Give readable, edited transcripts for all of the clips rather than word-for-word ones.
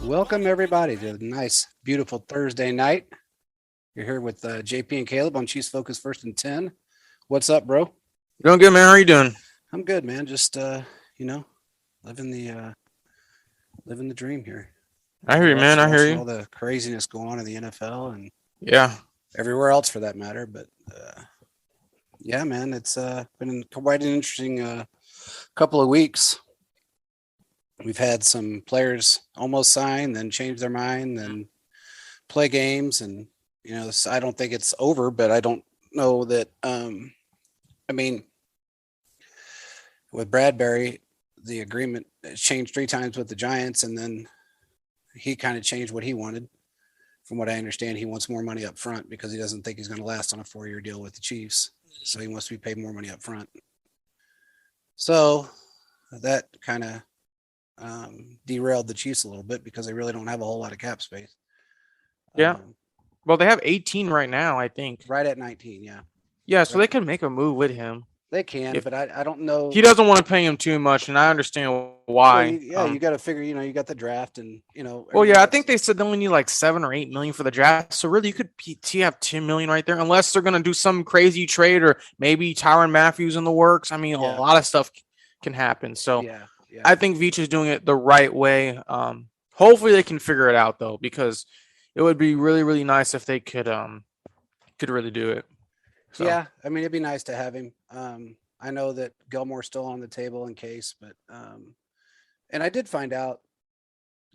Welcome everybody to a nice, beautiful Thursday night. You're here with JP and Caleb on Chiefs Focus First and 10. What's up, bro? Doing good, man. How are you doing? I'm good, man. Just you know, living the living the dream here. I hear you, man. I hear Watching you. all the craziness go on in the NFL and Yeah. everywhere else for that matter. But yeah, man, it's been quite an interesting couple of weeks. We've had some players almost sign, then change their mind, then play games, and I don't think it's over, but I don't know that. I mean, with Bradbury, the agreement changed three times with the Giants, and then he kind of changed what he wanted. From what I understand, he wants more money up front because he doesn't think he's going to last on a 4-year deal with the Chiefs. So he wants to be paid more money up front. So that kind of derailed the Chiefs a little bit because they really don't have a whole lot of cap space. Yeah. Um, Well, they have 18 right now, I think. right at 19, yeah. Yeah, so Right. they could make a move with him. They can, If but I don't know. he doesn't want to pay him too much, and I understand Well, why. you got to figure. You got the draft, and Well, everything yeah, I else. think they said they only need like 7 or 8 million for the draft. So really, you could have 10 million right there, unless they're gonna do some crazy trade or maybe Tyron Matthews in the works. I mean, a Yeah, lot of stuff can happen. So yeah, yeah, I think Veach is doing it the right way. Hopefully they can figure it out though, because it would be really, really nice if they could really do it. So yeah. I mean, it'd be nice to have him. I know that Gilmore's still on the table in case, but and I did find out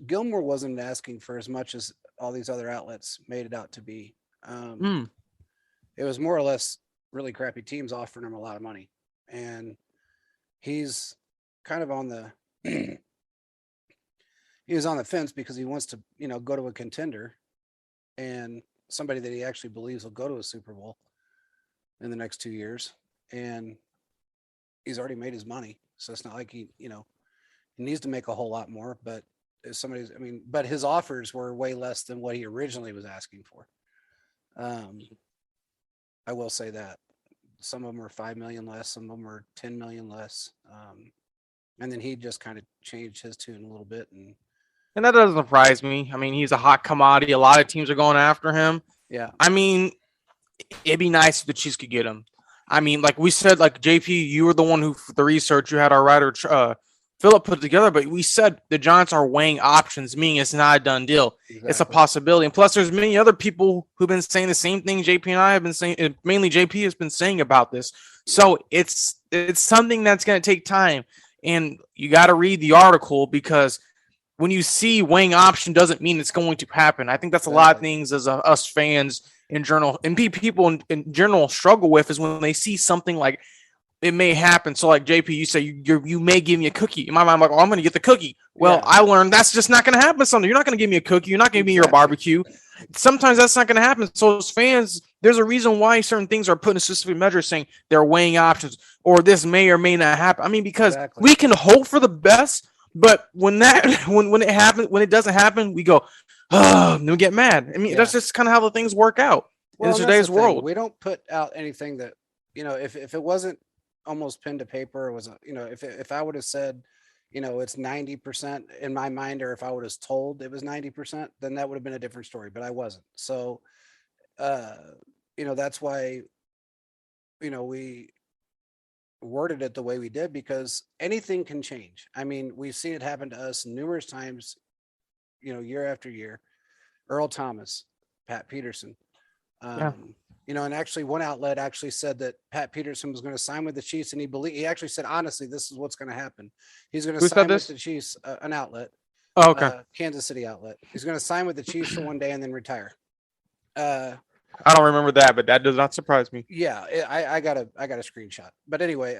Gilmore wasn't asking for as much as all these other outlets made it out to be. Um, hmm, it was more or less really crappy teams offering him a lot of money, and he's kind of on the he was on the fence because he wants to go to a contender and somebody that he actually believes will go to a Super Bowl in the next 2 years, and he's already made his money, so it's not like he needs to make a whole lot more. But if somebody's, I mean, but his offers were way less than what he originally was asking for. Um, I will say that some of them were 5 million less, some of them were 10 million less, and then he just kind of changed his tune a little bit, and and that doesn't surprise me. I mean, he's a hot commodity. A lot of teams are going after him. yeah, I mean, it'd be nice if the Chiefs could get him. I mean, like we said, like JP, you were the one who the research you had our writer Philip put together, but we said the Giants are weighing options, meaning it's not a done deal. It's a exactly, possibility, and plus, there's many other people who've been saying the same thing. JP and I have been saying, mainly JP has been saying about this. yeah, So it's something that's going to take time, and you got to read the article because when you see weighing option doesn't mean it's going to happen. I think that's a lot of exactly, things as us fans in general and people in general struggle with is when they see something like it may happen. So like JP, you say you may give me a cookie. In my mind, I'm like, oh, I'm going to get the cookie. Well, yeah, I learned that's just not going to happen. Something you're not going to give me a cookie. You're not going to give me your exactly, barbecue. Sometimes that's not going to happen. So as fans, there's a reason why certain things are put in specific measures, saying they're weighing options or this may or may not happen. I mean, because exactly. we can hope for the best, but when that when it happens, when it doesn't happen, we go, oh, and we get mad. I mean, that's Yeah. just kind of how the things work out in Well, and that's the today's thing. world. We don't put out anything that, if it wasn't almost pen to paper, it was, if I would have said, it's 90% in my mind, or if I would have told it was 90%, then that would have been a different story, but I wasn't. So, uh, that's why, we worded it the way we did because anything can change. I mean, we've seen it happen to us numerous times, year after year. Earl Thomas, Pat Peterson, Yeah. Um, and actually, one outlet actually said that Pat Peterson was going to sign with the Chiefs, and he actually said honestly, this is what's going to happen. He's going to Who said sign with the this? Chiefs, an outlet, Oh, okay. Kansas City outlet. He's going to sign with the Chiefs for one day and then retire. Uh, I don't remember that, but that does not surprise me. yeah, I got a screenshot, but anyway,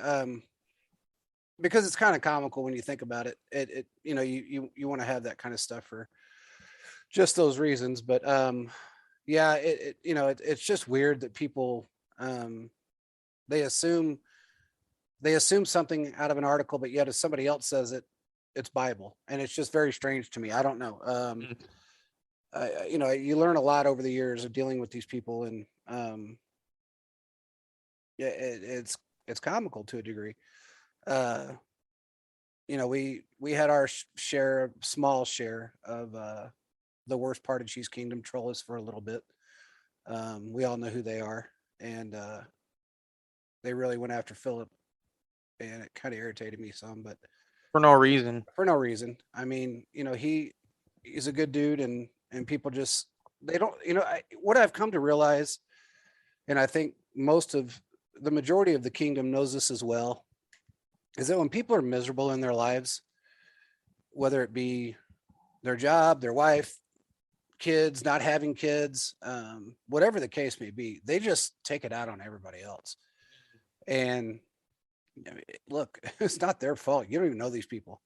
because it's kind of comical when you think about it. It you want to have that kind of stuff for just those reasons, but yeah, it's just weird that people um they assume something out of an article, but yet if somebody else says it, it's Bible, and it's just very strange to me. I don't know. You learn a lot over the years of dealing with these people, and yeah, it's comical to a degree. Uh, we had our small share of the worst part of Cheese Kingdom troll us for a little bit. We all know who they are, and they really went after Philip, and it kind of irritated me some, but for no reason. for no reason. I mean, he's a good dude, and people just they don't. What I've come to realize, and I think the majority of the kingdom knows this as well, is that when people are miserable in their lives, whether it be their job, their wife, kids, not having kids, whatever the case may be, they just take it out on everybody else. And look, it's not their fault. You don't even know these people.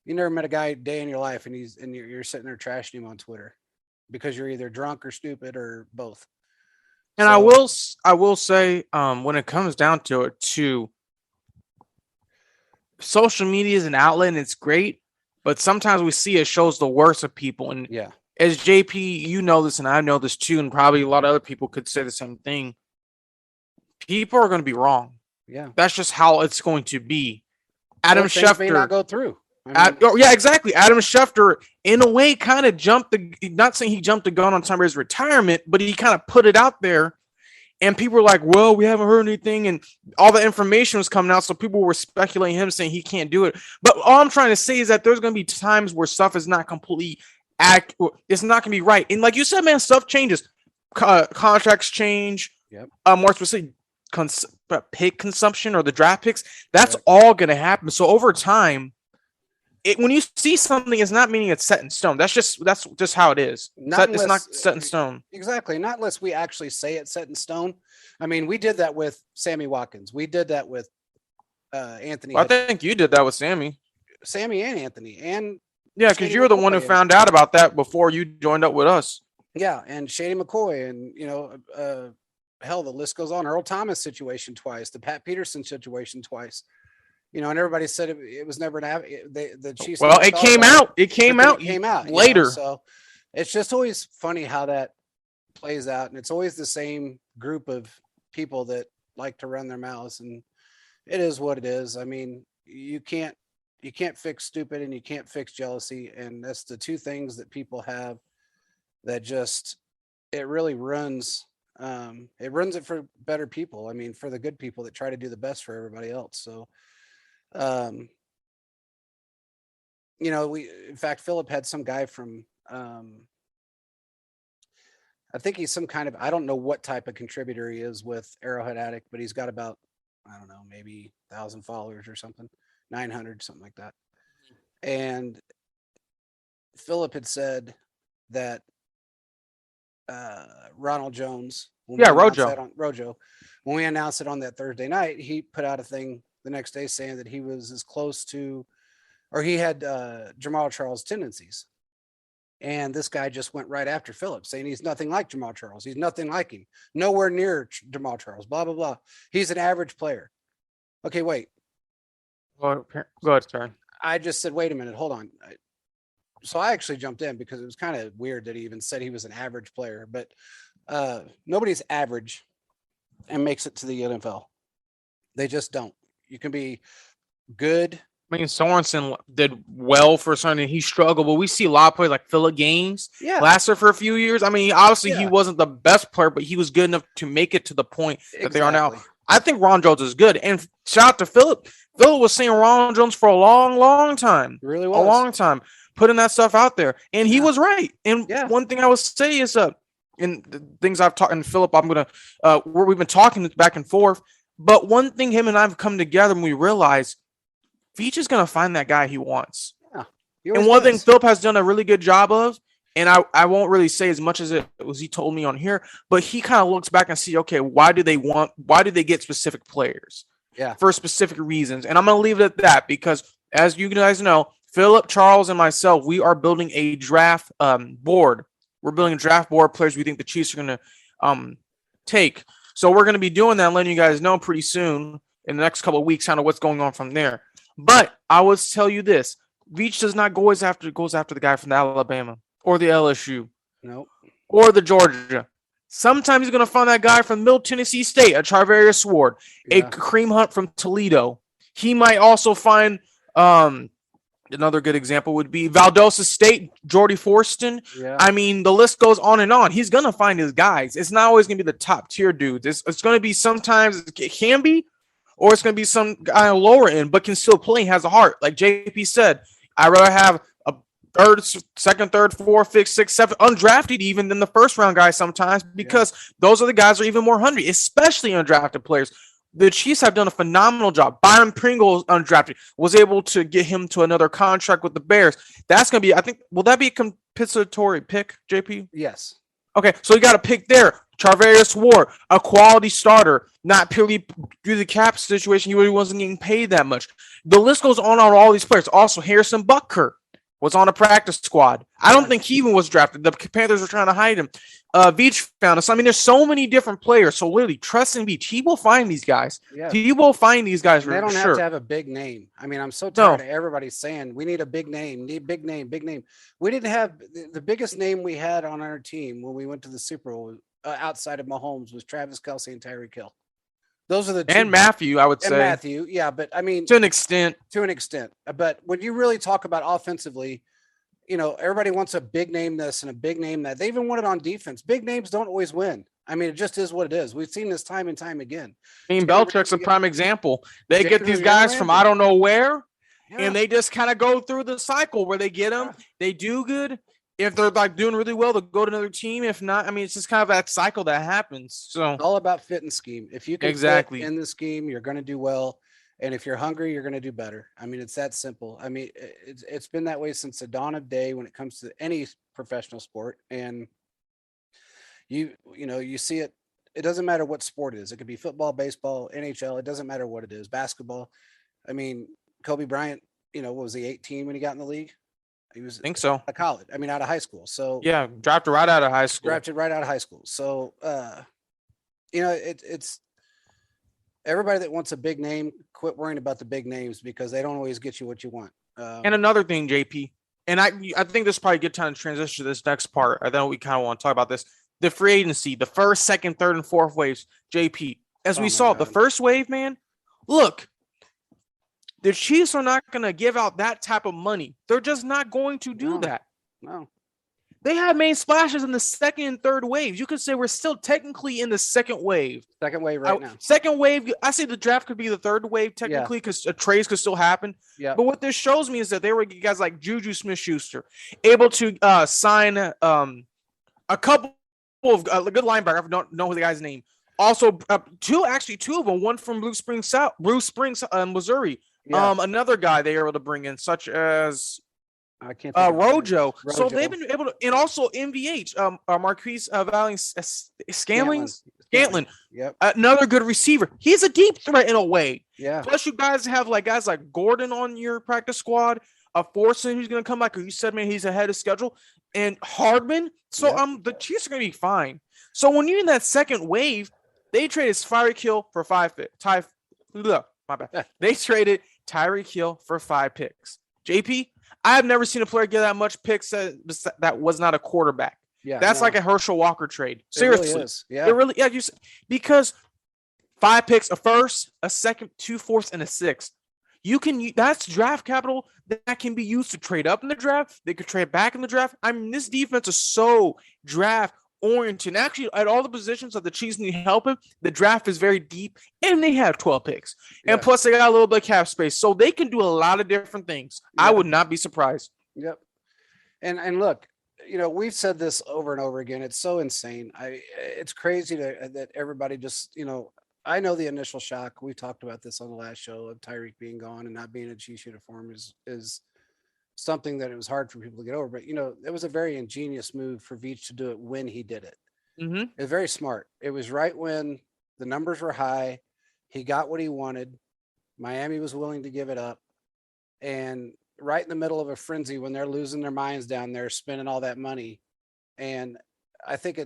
You never met a guy a day in your life, and you're sitting there trashing him on Twitter because you're either drunk or stupid or both. And I will say, when it comes down to it, too, social media is an outlet and it's great, but sometimes we see it shows the worst of people. And yeah, as JP, you know this, and I know this too, and probably a lot of other people could say the same thing. People are going to be wrong. Yeah, that's just how it's going to be. Adam Schefter may not go through. Yeah, exactly. Adam Schefter, in a way, kind of not saying he jumped the gun on Tom Brady's retirement, but he kind of put it out there. And people were like, well, we haven't heard anything. And all the information was coming out. So people were speculating him saying he can't do it. But all I'm trying to say is that there's going to be times where stuff is not completely accurate. It's not going to be right. And like you said, man, stuff changes. Contracts change. Yep. More specifically, pick consumption or the draft picks. That's all going to happen. So over time, when you see something, it's not meaning it's set in stone. That's just how it is. It's not set in stone. Exactly. Not unless we actually say it's set in stone. I mean, we did that with Sammy Watkins. We did that with Anthony. Well, I think you did that with Sammy and Anthony. And yeah, because you were the one who found out about that before you joined up with us. Yeah, and Shady McCoy, and hell, the list goes on. Earl Thomas situation twice, the Pat Peterson situation twice. And everybody said it was never the Chiefs. Well, it came out. It came out later. So it's just always funny how that plays out, and it's always the same group of people that like to run their mouths, and it is what it is. I mean, you can't fix stupid, and you can't fix jealousy, and that's the two things that people have that just it really runs. It runs it for better people. I mean, for the good people that try to do the best for everybody else. So. In fact, Philip had some guy from, I think he's some kind of, I don't know what type of contributor he is with Arrowhead Addict, but he's got about, I don't know, maybe 1,000 followers or something, 900, something like that. And Philip had said that, Ronald Jones, Rojo, when we announced it on that Thursday night, he put out a thing the next day saying that he was as close to, or he had Jamal Charles tendencies. And this guy just went right after Philip, saying he's nothing like Jamal Charles. He's nothing like him. Nowhere near Jamal Charles, blah, blah, blah. He's an average player. Okay, wait. Go ahead, sir. I just said, wait a minute, hold on. So I actually jumped in because it was kind of weird that he even said he was an average player. But nobody's average and makes it to the NFL. They just don't. You can be good. I mean, Sorensen did well for something. He struggled, but we see a lot of players like Philip Gaines lasted for a few years. I mean, obviously he wasn't the best player, but he was good enough to make it to the point that they are now. I think Ron Jones is good. And shout out to Philip. Philip was saying Ron Jones for a long, long time. Really was. A long time. Putting that stuff out there. And he was right. And one thing I would say is, in the things I've talked, and Philip, I'm going to, we've been talking back and forth. But one thing him and I have come together and we realize Veach is going to find that guy he wants. Yeah, and one thing Philip has done a really good job of, and I won't really say as much as it was he told me on here, but he kind of looks back and see, okay, why do they get specific players? Yeah. For specific reasons. And I'm going to leave it at that because as you guys know, Philip, Charles, and myself, we are building a draft board. We're building a draft board of players we think the Chiefs are going to take. So we're going to be doing that and letting you guys know pretty soon in the next couple of weeks kind of what's going on from there. But I will tell you this. Veach does not goes after the guy from the Alabama or the LSU. Nope. Or the Georgia. Sometimes he's going to find that guy from Middle Tennessee State, a Charvarius Ward, a Kareem Hunt from Toledo. He might also find Another good example would be Valdosta State, Jordy Forston. Yeah. I mean, the list goes on and on. He's gonna find his guys. It's not always gonna be the top tier dudes. It's gonna be sometimes it can be, or it's gonna be some guy lower end, but can still play, has a heart. Like JP said, I'd rather have a third, second, third, fourth, fifth, sixth, seventh, undrafted even than the first round guys sometimes, because those are the guys that are even more hungry, especially undrafted players. The Chiefs have done a phenomenal job. Byron Pringle, undrafted, was able to get him to another contract with the Bears. That's going to be, I think, will that be a compensatory pick, JP? Yes. Okay, so you got a pick there. Charvarius Ward, a quality starter, not purely due to the cap situation. He really wasn't getting paid that much. The list goes on all these players. Also, Harrison Butker was on a practice squad. I don't think he even was drafted. The Panthers were trying to hide him. Veach found us. I mean, there's so many different players. So literally, trust in Veach. He will find these guys. Yeah. He will find these guys for They don't sure. have to have a big name. I mean, I'm so tired of everybody saying we need a big name, big name. We didn't have the biggest name we had on our team when we went to the Super Bowl outside of Mahomes was Travis Kelce and Tyreek Hill. Those are the two. And Matthew, I would and say. Matthew, yeah, but I mean, to an extent. But when you really talk about offensively, you know, everybody wants a big name this and a big name that. They even want it on defense. Big names don't always win. I mean, it just is what it is. We've seen this time and time again. I mean, Belichick's a prime example. They get these guys from I don't know where, and they just kind of go through the cycle where they get them. They do good. If they're like doing really well, they'll go to another team. If not, I mean, it's just kind of that cycle that happens. So it's all about fit and scheme. If you can fit in the scheme, you're going to do well. And if you're hungry, you're going to do better. I mean, it's that simple. I mean, it's been that way since the dawn of day when it comes to any professional sport. And you see it. It doesn't matter what sport it is. It could be football, baseball, NHL. It doesn't matter what it is. Basketball. I mean, Kobe Bryant, what was he, 18 when he got in the league? He was, I think so. Out of college. I mean, out of high school. So yeah, drafted right out of high school. So, it's everybody that wants a big name, quit worrying about the big names because they don't always get you what you want. And another thing, JP, and I think this is probably a good time to transition to this next part. I know we kind of want to talk about this. The free agency, the first, second, third, and fourth waves, JP. As we saw, the first wave, man, look, the Chiefs are not going to give out that type of money. They're just not going to do that. No. They have made splashes in the second and third waves. You could say we're still technically in the second wave. Second wave right now. Second wave, I say the draft could be the third wave technically because trades could still happen. Yeah. But what this shows me is that they were guys like Juju Smith-Schuster able to sign a couple of good linebackers. I don't know the guy's name. Also, two of them. One from Bruce Springs, Missouri. Yeah. Another guy they were able to bring in, such as I can't. Rojo. So they've been able to, and also MVH, Marquise Scantlin. Yep. Another good receiver. He's a deep threat in a way. Yeah. Plus, you guys have like guys like Gordon on your practice squad, Forson who's going to come back. You said, man, he's ahead of schedule, and Hardman. So the Chiefs are going to be fine. So when you're in that second wave, they traded Tyreek Hill for 5 picks. My bad. They traded Tyreek Hill for 5 picks. JP, I have never seen a player get that much picks that was not a quarterback. Yeah, that's like a Herschel Walker trade. Seriously, it really is. Yeah, it really. Yeah, because 5 picks, a first, a second, 2 fourths, and a sixth. That's draft capital that can be used to trade up in the draft. They could trade back in the draft. I mean, this defense is so draft oriented. Actually, at all the positions that the Chiefs need help in, the draft is very deep, and they have 12 picks. And plus, they got a little bit of cap space, so they can do a lot of different things. Yeah. I would not be surprised. Yep. And look, we've said this over and over again. It's so insane. It's crazy that everybody just, I know the initial shock. We talked about this on the last show of Tyreek being gone and not being in a Chiefs uniform is something that it was hard for people to get over. But, it was a very ingenious move for Veach to do it when he did it. Mm-hmm. It was very smart. It was right when the numbers were high. He got what he wanted. Miami was willing to give it up. And right in the middle of a frenzy when they're losing their minds down there, spending all that money. And I think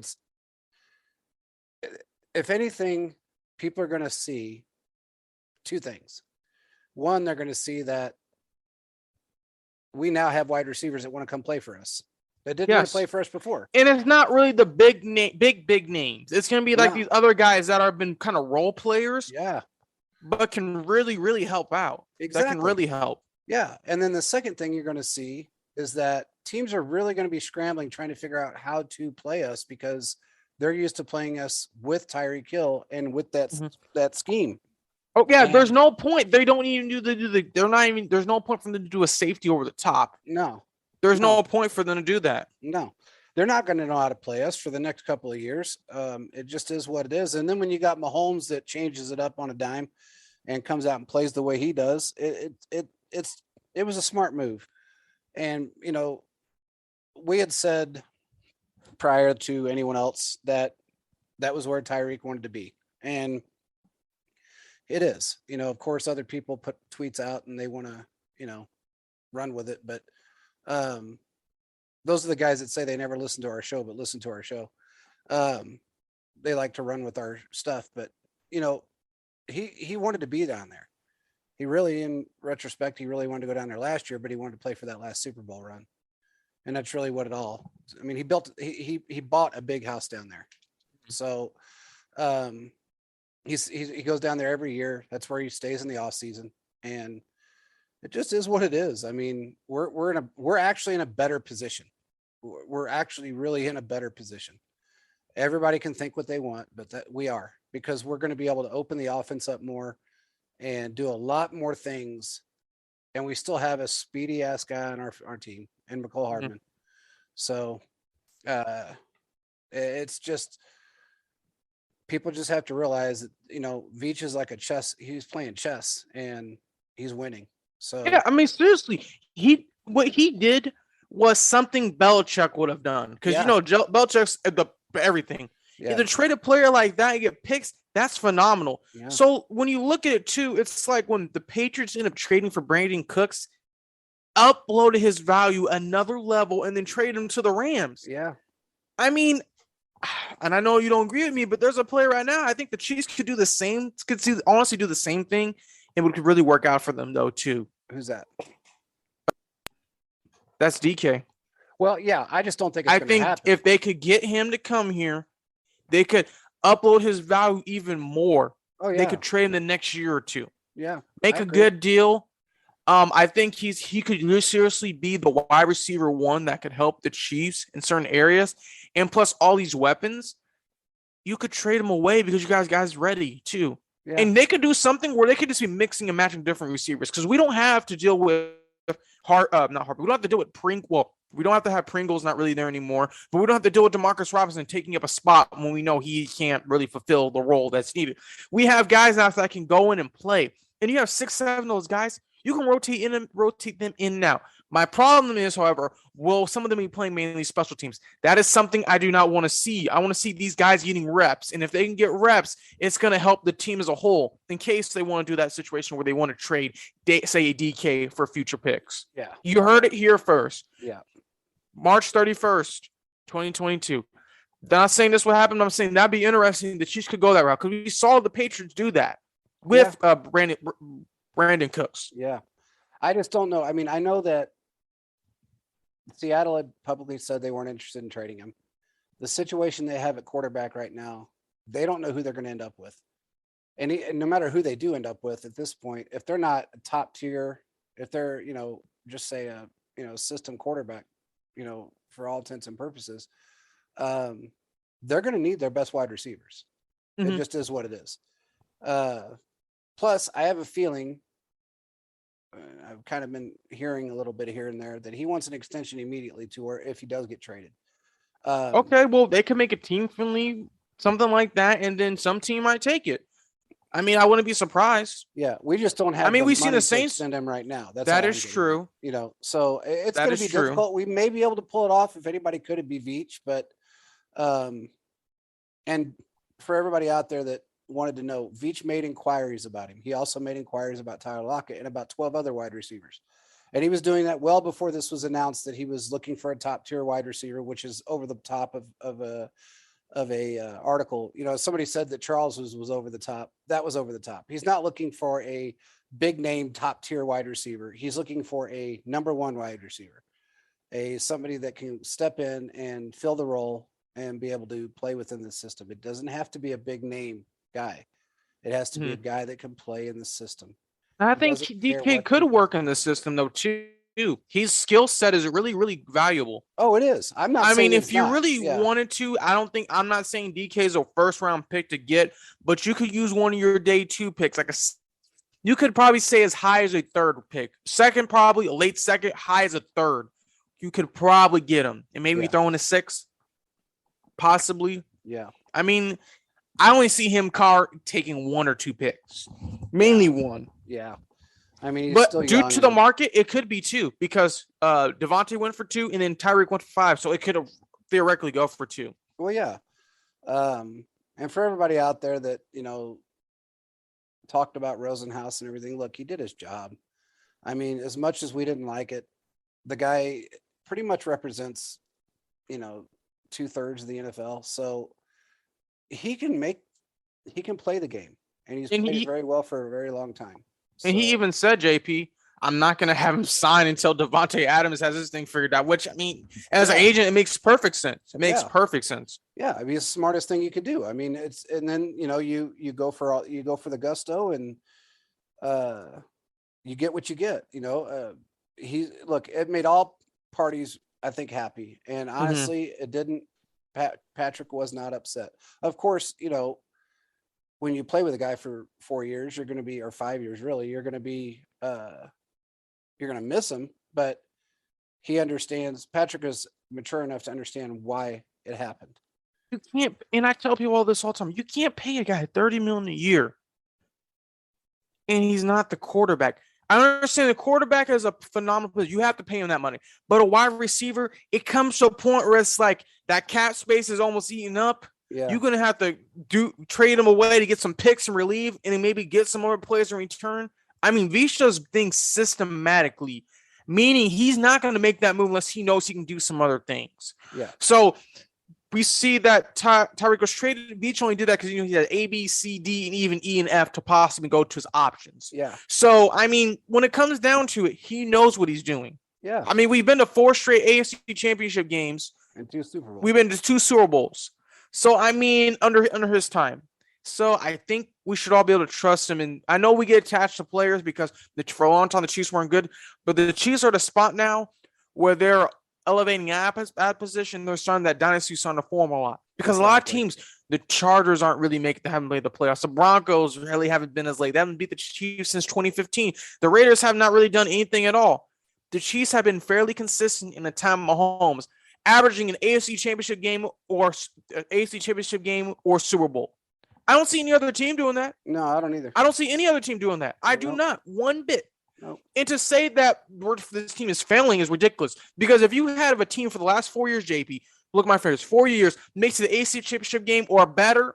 if anything, people are going to see 2 things. One, they're going to see that we now have wide receivers that want to come play for us. That didn't want to play for us before. And it's not really the big names. It's going to be like these other guys that have been kind of role players. Yeah. But can really, really help out. Exactly. That can really help. Yeah. And then the second thing you're going to see is that teams are really going to be scrambling trying to figure out how to play us because they're used to playing us with Tyreek Hill and with Mhm. that scheme. Oh yeah, there's And no point. They don't even do the. They're not even. There's no point for them to do a safety over the top. no, There's no, no point for them to do that. no. They're not going to know how to play us for the next couple of years. It just is what it is. And then when you got Mahomes that changes it up on a dime and comes out and plays the way he does, it was a smart move. And we had said prior to anyone else that that was where Tyreek wanted to be. And it is. Of course, other people put tweets out and they want to, run with it. But um, those are the guys that say they never listen to our show, but listen to our show. Um, they like to run with our stuff. But, you know, he wanted to be down there. He really, in retrospect, he really wanted to go down there last year, but he wanted to play for that last Super Bowl run. And that's really what it all. I mean, he bought a big house down there. So um, he goes down there every year. That's where he stays in the off season, and it just is what it is. I mean, we're actually in a better position. We're actually really in a better position. Everybody can think what they want, but that we are because we're going to be able to open the offense up more and do a lot more things. And we still have a speedy ass guy on our team and McCole Mhm. Hardman. So uh, it's just people just have to realize that Veach is like a chess. He's playing chess and he's winning. Yeah, So I mean seriously, he what he did was something Belichick would have done because yeah, Belichick's the everything. yeah, Either trade a player like that and get picks, that's phenomenal. yeah, So when you look at it too, it's like when the Patriots end up trading for Brandon Cooks, uploaded his value another level and then traded him to the Rams. yeah, I mean, and I know you don't agree with me, but there's a player right now. I think the Chiefs could do the same, honestly do the same thing, and it could really work out for them though too. who's that? That's DK. Well, yeah, I just don't think it's I going to think happen. if they could get him to come here, they could upload his value even more. Oh They yeah, could trade him the next year or two, yeah, I make a agree. good deal. I think he could really seriously be the wide receiver one that could help the Chiefs in certain areas, and plus all these weapons, you could trade him away because you guys ready too, Yeah, and they could do something where they could just be mixing and matching different receivers because we don't have to deal with not Harper. We don't have to deal with Pring. Well, we don't have to have Pringles not really there anymore, but we don't have to deal with Demarcus Robinson taking up a spot when we know he can't really fulfill the role that's needed. We have guys now that can go in and play, and you have 6, 7 of those guys. You can rotate them in now. My problem is, however, will some of them be playing mainly special teams? That is something I do not want to see. I want to see these guys getting reps, and if they can get reps, it's going to help the team as a whole. In case they want to do that situation where they want to trade, say a DK for future picks. yeah, You heard it here first. yeah, March 31st, 2022. I'm not saying this will happen. I'm saying that'd be interesting. The Chiefs could go that route because we saw the Patriots do that yeah, with Brandon Cooks. yeah. I just don't know. I mean, I know that Seattle had publicly said they weren't interested in trading him. The situation they have at quarterback right now, they don't know who they're going to end up with. And no matter who they do end up with at this point, if they're not a top tier, if they're, just say a, system quarterback, for all intents and purposes, um, they're going to need their best wide receivers. It Mhm. just is what it is. Plus, I have a feeling I've kind of been hearing a little bit here and there that he wants an extension immediately to where if he does get traded. Okay, well, they could make a team friendly, something like that, and then some team might take it. I mean, I wouldn't be surprised. Yeah, we just don't have. I mean, the we've seen money the to Saints. extend him right now. That's That all I'm is getting at. true. So it's That going to is be true. difficult. We may be able to pull it off. If anybody could, it'd be Veach. But, and for everybody out there that wanted to know, Veach made inquiries about him. He also made inquiries about Tyler Lockett and about 12 other wide receivers. And he was doing that well before this was announced that he was looking for a top tier wide receiver, which is over the top of a article. Somebody said that Charles was over the top. That was over the top. He's not looking for a big name top tier wide receiver. He's looking for a number one wide receiver, somebody that can step in and fill the role and be able to play within the system. It doesn't have to be a big name guy. It has to be a Mhm. guy that can play in the system. I He think doesn't care DK what could people work think. in the system though too. His skill set is really, really valuable. Oh, it is. I'm not I mean, saying if it's you not. really Yeah. wanted to, I'm not saying DK is a first round pick to get, but you could use one of your day two picks, you could probably say as high as a third pick, second probably a late second, high as a third. You could probably get him, and maybe Yeah. throw in a six, possibly. Yeah. I mean, I only see him taking one or two picks, mainly one. Yeah. I mean, he's still But due young. to the market, it could be two because Devontae went for two and then Tyreek went for five, so it could theoretically go for two. Well, yeah. And for everybody out there that, talked about Rosenhaus and everything, look, he did his job. I mean, as much as we didn't like it, the guy pretty much represents, 2/3 of the NFL. So he can play the game, and he's played it very well for a very long time. And he even said, JP, I'm not going to have him sign until Devontae Adams has his thing figured out, which, I mean, as an agent, it makes perfect sense. It makes perfect sense. Yeah. I mean, it's the smartest thing you could do. I mean, and then, you go for the gusto, and you get what you get, it made all parties, I think, happy. And honestly, it didn't, Patrick was not upset. Of course, when you play with a guy for 4 years, you're going to be, or 5 years, really, you're going to be, you're going to miss him, but he understands. Patrick is mature enough to understand why it happened. You can't, and I tell people all this all the time, you can't pay a guy $30 million a year and he's not the quarterback. I understand the quarterback is a phenomenal player. You have to pay him that money. But a wide receiver, it comes to a point where it's like that cap space is almost eaten up. Yeah. You're gonna have to trade him away to get some picks and relieve, and then maybe get some more players in return. I mean, Veach does things systematically, meaning he's not going to make that move unless he knows he can do some other things. Yeah. So we see that Tyreek was traded. Veach only did that because he had A, B, C, D, and even E and F to possibly go to his options. Yeah. So I mean, when it comes down to it, he knows what he's doing. Yeah. I mean, we've been to 4 straight AFC Championship games and 2 Super Bowls. We've been to 2 Super Bowls. So I mean, under his time. So I think we should all be able to trust him. And I know we get attached to players because for a long time the Chiefs weren't good, but the Chiefs are the spot now where they're elevating at position. They're starting that dynasty starting to form a lot because a lot of teams, the Chargers aren't really haven't made the playoffs. The Broncos really haven't been as late. They haven't beat the Chiefs since 2015. The Raiders have not really done anything at all. The Chiefs have been fairly consistent in the time of Mahomes, averaging an AFC Championship game or Super Bowl. I don't see any other team doing that. No, I don't either. I don't see any other team doing that. I do not, one bit. Nope. And to say that this team is failing is ridiculous. Because if you had a team for the last 4 years, JP, look at my fingers, 4 years, makes it the AFC Championship game or better,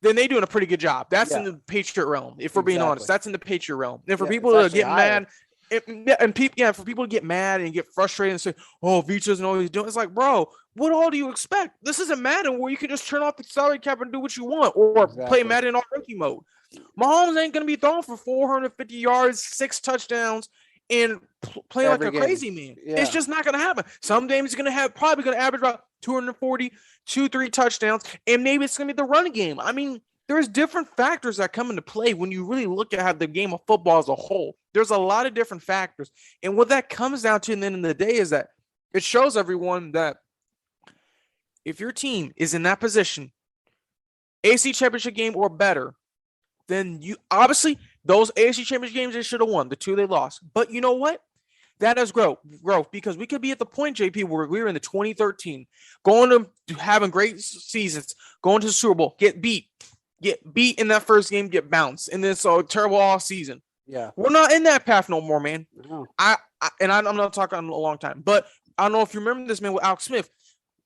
then they're doing a pretty good job. That's in the Patriot realm. If we're being honest, that's in the Patriot realm. And for people to get mad, for people to get mad and get frustrated and say, "Oh, Veach doesn't know what he's doing," it's like, bro, what all do you expect? This isn't Madden where you can just turn off the salary cap and do what you want, or play Madden on rookie mode. Mahomes ain't gonna be throwing for 450 yards, 6 touchdowns, and play like a crazy man. Yeah. It's just not gonna happen. Some games he's probably gonna average about 240, 2-3 touchdowns, and maybe it's gonna be the running game. I mean, there's different factors that come into play when you really look at how the game of football as a whole. There's a lot of different factors. And what that comes down to at the end of the day is that it shows everyone that if your team is in that position, AFC Championship game or better, then you obviously those AFC Championship games they should have won. The 2 they lost. But you know what? That is growth because we could be at the point, JP, where we were in the 2013, going to having great seasons, going to the Super Bowl, get beat in that first game, get bounced, and then so terrible all season. Yeah, we're not in that path no more, man. No. I'm not talking a long time, but I don't know if you remember this, man, with Alex Smith.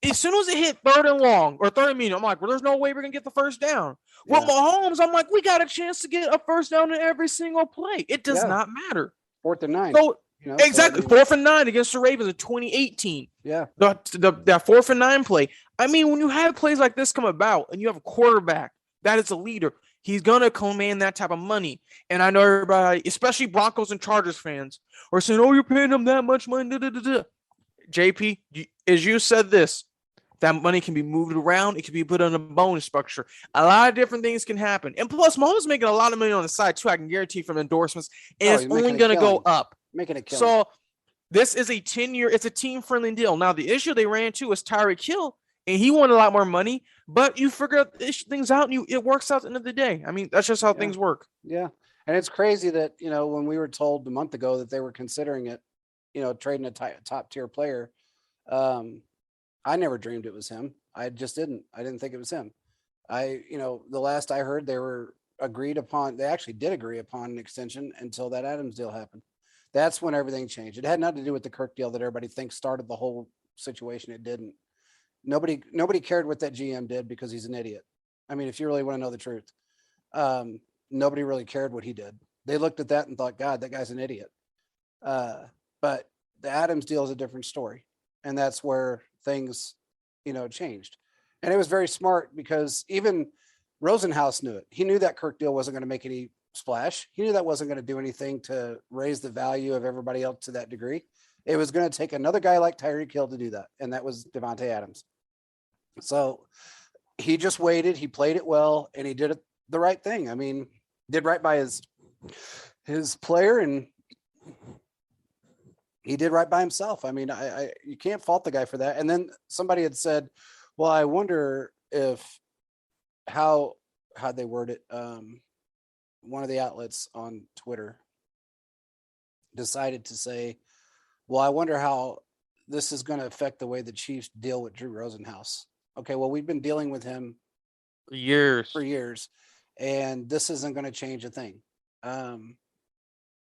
As soon as it hit 3rd and long or 3rd and medium, I'm like, well, there's no way we're gonna get the first down. Yeah. With Mahomes, I'm like, we got a chance to get a first down in every single play. It does not matter. 4th and 9. So exactly, 4th and 9 against the Ravens in 2018. Yeah, that 4th and 9 play. I mean, when you have plays like this come about, and you have a quarterback that is a leader, he's gonna command that type of money. And I know everybody, especially Broncos and Chargers fans, are saying, "Oh, you're paying him that much money." JP, as you said this, That money can be moved around. It can be put in a bonus structure. A lot of different things can happen. And plus, Mahomes is making a lot of money on the side too. I can guarantee from endorsements, and Oh, it's he's only making a going to go killing. up. Making a killing. So this is a 10-year. It's a team-friendly deal. Now the issue they ran into is Tyreek Hill, and he wanted a lot more money. But you figure out things out, and it works out at the end of the day. I mean, that's just how Yeah. things work. Yeah. And it's crazy that, when we were told a month ago that they were considering it, trading a top tier player, I never dreamed it was him. I just didn't. I didn't think it was him. The last I heard, they actually did agree upon an extension until that Adams deal happened. That's when everything changed. It had nothing to do with the Kirk deal that everybody thinks started the whole situation. It didn't. Nobody cared what that GM did because he's an idiot. I mean, if you really want to know the truth, nobody really cared what he did. They looked at that and thought, God, that guy's an idiot. But the Adams deal is a different story. And that's where things, changed. And it was very smart because even Rosenhaus knew it. He knew that Kirk deal wasn't going to make any splash. He knew that wasn't going to do anything to raise the value of everybody else to that degree. It was going to take another guy like Tyreek Hill to do that. And that was Davante Adams. So he just waited. He played it well and he did it the right thing. I mean, did right by his player and he did right by himself. I mean, you can't fault the guy for that. And then somebody had said, well, I wonder if how'd they word it? One of the outlets on Twitter decided to say, well, I wonder how this is going to affect the way the Chiefs deal with Drew Rosenhaus. Okay, well, we've been dealing with him For for years, and this isn't going to change a thing.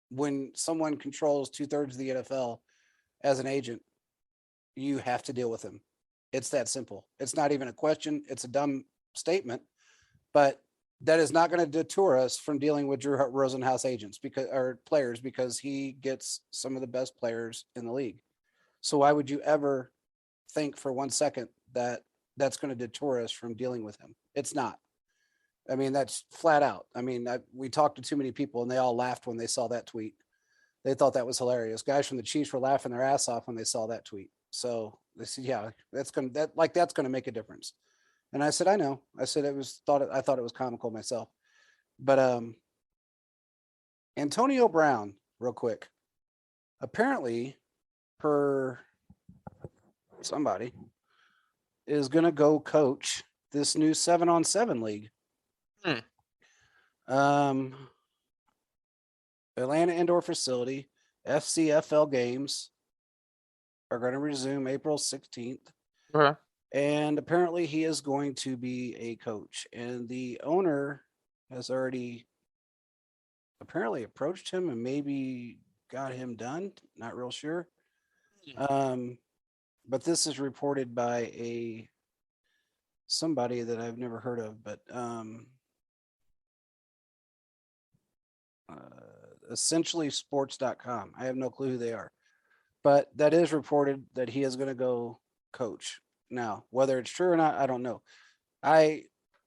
When someone controls 2/3 of the NFL as an agent, you have to deal with him. It's that simple. It's not even a question. It's a dumb statement, but that is not going to deter us from dealing with Drew Rosenhaus agents or players because he gets some of the best players in the league. So why would you ever think for 1 second that that's going to deter us from dealing with him? It's not. I mean, that's flat out. I mean, we talked to too many people and they all laughed when they saw that tweet. They thought that was hilarious. Guys from the Chiefs were laughing their ass off when they saw that tweet. So they said, yeah, that's going to make a difference. And I said, I know. I said I thought it was comical myself. But Antonio Brown, real quick. Apparently, per somebody, is going to go coach this new 7-on-7 league. Atlanta Indoor Facility, FCFL games are going to resume April 16th. Okay. And apparently he is going to be a coach. And the owner has already apparently approached him and maybe got him done. Not real sure. But this is reported by somebody that I've never heard of, but essentially sports.com. I have no clue who they are, but that is reported that he is going to go coach. Now, whether it's true or not, I don't know. I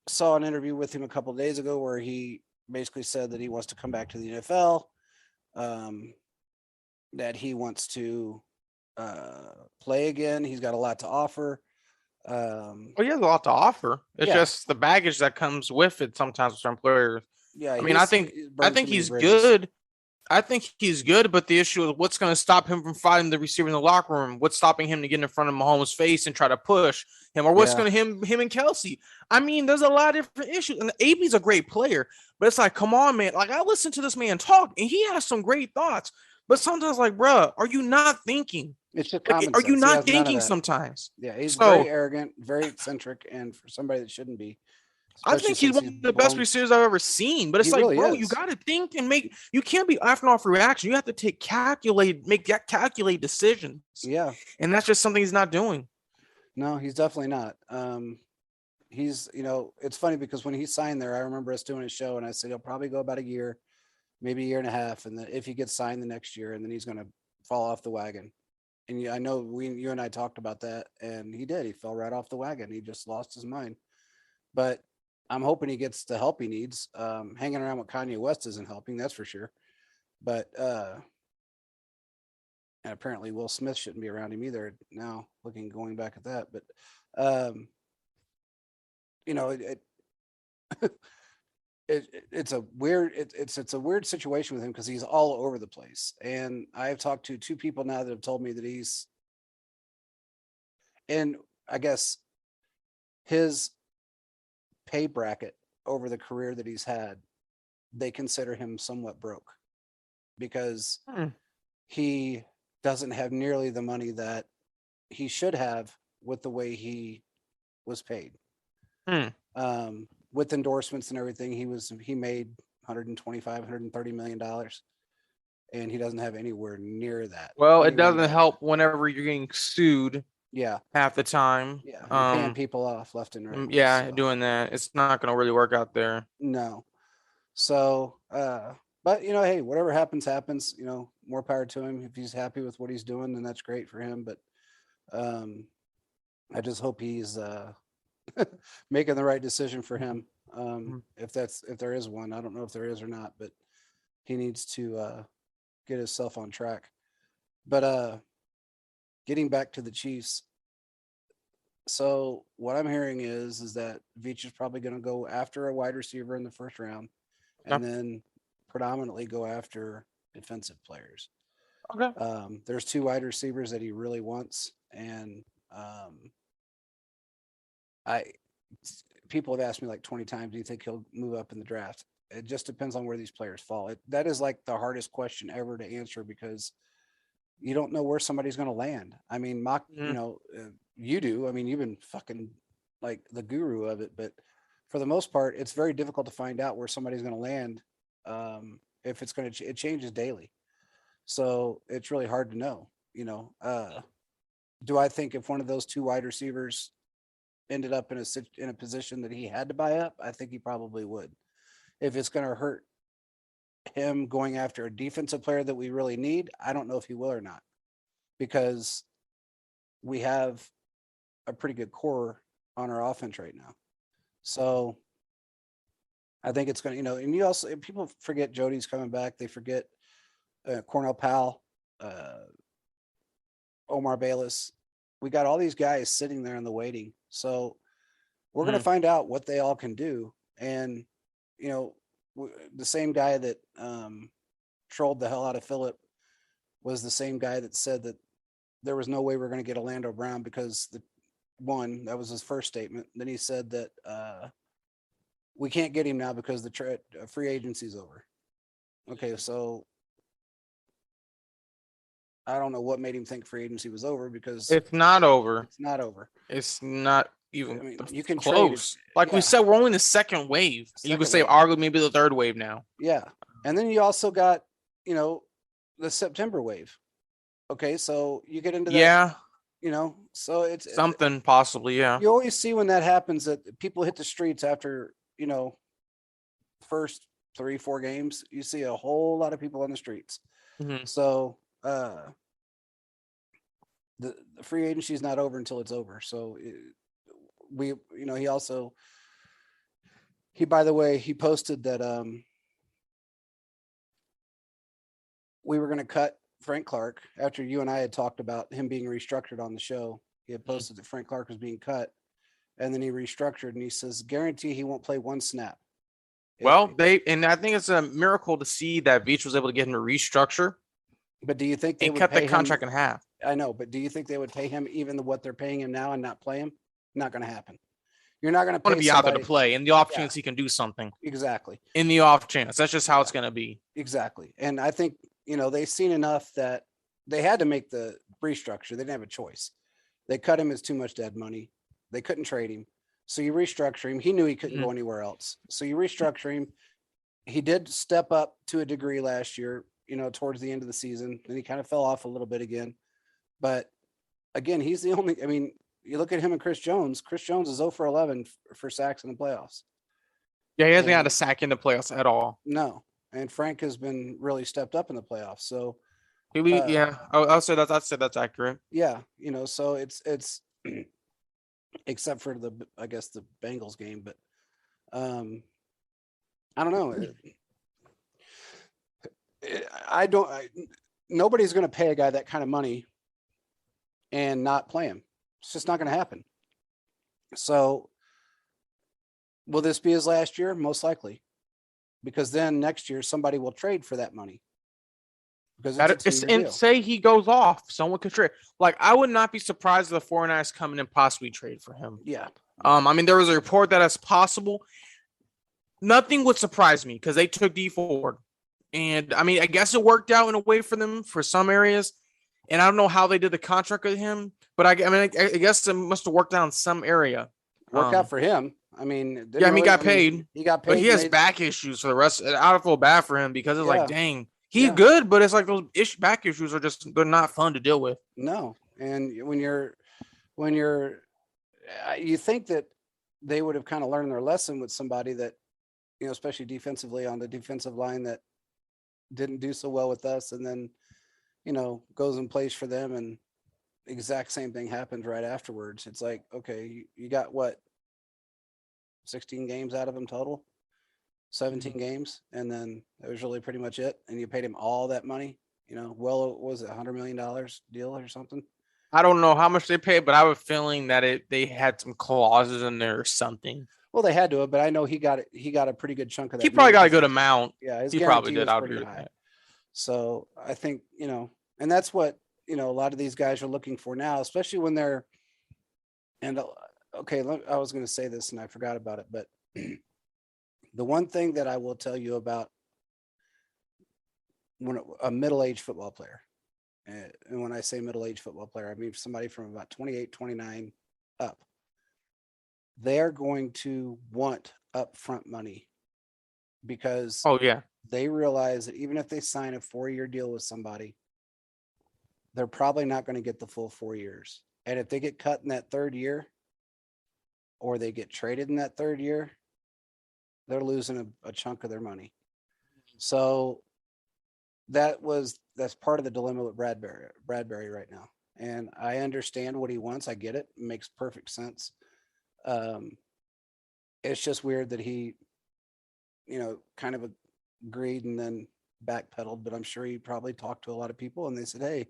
saw an interview with him a couple of days ago where he basically said that he wants to come back to the NFL, that he wants to play again. He's got a lot to offer. Well, he has a lot to offer. It's just the baggage that comes with it sometimes with certain players. Yeah, I mean, I think he's good. I think he's good, but the issue is what's going to stop him from fighting the receiver in the locker room? What's stopping him to get in front of Mahomes' face and try to push him? Or what's going to him and Kelsey? I mean, there's a lot of different issues. And AB's a great player, but it's like, come on, man. Like, I listen to this man talk, and he has some great thoughts. But sometimes, like, bruh, are you not thinking? It's just like, common are you sense. not thinking sometimes? Yeah, he's very arrogant, very eccentric, and for somebody that shouldn't be. I think he's one of the best receivers I've ever seen. But it's like, really bro, you got to think and you can't be acting off reaction. You have to make calculated decisions. Yeah. And that's just something he's not doing. No, he's definitely not. He's, it's funny because when he signed there, I remember us doing a show and I said, he'll probably go about a year, maybe a year and a half. And then if he gets signed the next year, and then he's going to fall off the wagon. And I know you and I talked about that, and he did. He fell right off the wagon. He just lost his mind. But I'm hoping he gets the help he needs. Hanging around with Kanye West isn't helping, that's for sure. But And apparently Will Smith shouldn't be around him either now, going back at that. But, um, you know, it's a weird, it's a weird situation with him because he's all over the place. And I've talked to two people now that have told me that he's, and I guess his pay bracket over the career that he's had, they consider him somewhat broke because Hmm. he doesn't have nearly the money that he should have with the way he was paid. Hmm. With endorsements and everything, he made 125, 130 million dollars, and he doesn't have anywhere near that. Well, it Anywhere doesn't near that. help whenever you're getting sued Yeah, half the time. yeah, and paying people off left and right. Yeah, So doing that, it's not gonna really work out there. no. So, but hey, whatever happens, happens. More power to him. If he's happy with what he's doing, then that's great for him. But um, I just hope he's making the right decision for him. Mhm. If there is one, I don't know if there is or not, but he needs to get himself on track. But getting back to the Chiefs, so what I'm hearing is that Veach is probably going to go after a wide receiver in the first round, Okay. and then predominantly go after defensive players. Okay. There's two wide receivers that he really wants, and I people have asked me like 20 times, do you think he'll move up in the draft? It just depends on where these players fall. That is like the hardest question ever to answer because you don't know where somebody's going to land. I mean, Mhm. you do. I mean, you've been fucking like the guru of it, but for the most part, it's very difficult to find out where somebody's going to land. If it's going to, it changes daily. So it's really hard to know, do I think if one of those two wide receivers ended up in a position that he had to buy up, I think he probably would. If it's going to hurt him going after a defensive player that we really need, I don't know if he will or not because we have a pretty good core on our offense right now. So I think it's going to, and you also, people forget Jody's coming back. They forget Cornell Powell, Omar Bayless. We got all these guys sitting there in the waiting. So we're going to Mhm. find out what they all can do. And, the same guy that trolled the hell out of Phillip was the same guy that said that there was no way we're going to get Orlando Brown because that was his first statement. Then he said that we can't get him now because the free agency's over. Okay, so I don't know what made him think free agency was over because It's not over. it's not over. It's not I even mean, you can trade it. close. Like we Yeah, said, we're only in the second wave. You could second say wave. arguably maybe the third wave now. Yeah, and then you also got the September wave. Okay, so you get into that. Yeah, So it's something possibly. Yeah. you always see when that happens that people hit the streets after first 3-4 games. You see a whole lot of people on the streets. Mhm. So the free agency is not over until it's over. So he also by the way, he posted that we were going to cut Frank Clark after you and I had talked about him being restructured on the show. He had posted that Frank Clark was being cut, and then he restructured, and he says, guarantee he won't play one snap. Well, and I think it's a miracle to see that Veach was able to get him to restructure But do you think they and would cut the pay him? contract in half. I know, but do you think they would pay him even what they're paying him now and not play him? Not going to happen. You're not going to Want pay to be out there somebody. to play, and the off chance he can do something. Exactly. In the off chance, that's just how it's going to be. Exactly. And I think they've seen enough that they had to make the restructure. They didn't have a choice. They cut him as too much dead money. They couldn't trade him. So you restructure him. He knew he couldn't go anywhere else. So you restructure him. He did step up to a degree last year, towards the end of the season. Then he kind of fell off a little bit again. But again, he's the only, I mean, you look at him and Chris Jones. Chris Jones is 0 for 11 for sacks in the playoffs. Yeah, he hasn't had a And sack in the playoffs at all. no. And Frank has been really stepped up in the playoffs. So Yeah, I'll say that. I'd say that's accurate. yeah, so it's except for I guess the Bengals game, but I don't know. I don't. nobody's going to pay a guy that kind of money and not play him. It's just not going to happen. So will this be his last year? Most likely, because then next year somebody will trade for that money because it's a two-year And deal. say he goes off, someone could trade. Like, I would not be surprised if the 49ers come in and possibly trade for him. Yeah. I mean, there was a report that it's possible. Nothing would surprise me because they took D Ford. And I mean, I guess it worked out in a way for them for some areas. And I don't know how they did the contract with him, but I mean, I guess it must have worked out in some area. Worked out for him. I mean, Yeah, I mean, he got paid. He got paid, but he has back issues for the rest. I don't feel bad for him because it's Yeah. like, dang, he's Yeah. good, but it's like those back issues are just, they're not fun to deal with. No, and when you're, you think that they would have kind of learned their lesson with somebody that, you know, especially defensively on the defensive line that didn't do so well with us, and then, you know, goes and plays for them, and exact same thing happened right afterwards. It's like, okay, you got what, 16 games out of him total, 17 games, and then that was really pretty much it. And you paid him all that money, you know, well, what was it, $100 million deal or something? I don't know how much they paid, but I have a feeling that they had some clauses in there or something. Well, they had to have, but I know he got a pretty good chunk of that. He probably got a good amount. Yeah, his he probably guarantee did. was I pretty agree with high. that. So I think, you know, and that's what, you know, a lot of these guys are looking for now, especially when they're, and okay, I was going to say this and I forgot about it, but the one thing that I will tell you about when a middle-aged football player, and when I say middle-aged football player, I mean somebody from about 28, 29 up, they're going to want upfront money because Oh yeah, they realize that even if they sign a 4-year deal with somebody, they're probably not going to get the full 4 years. And if they get cut in that third year, or they get traded in that third year, they're losing a chunk of their money. So that's part of the dilemma with Bradbury right now. And I understand what he wants. I get it. It makes perfect sense. It's just weird that he, you know, kind of agreed and then backpedaled, but I'm sure he probably talked to a lot of people and they said, hey,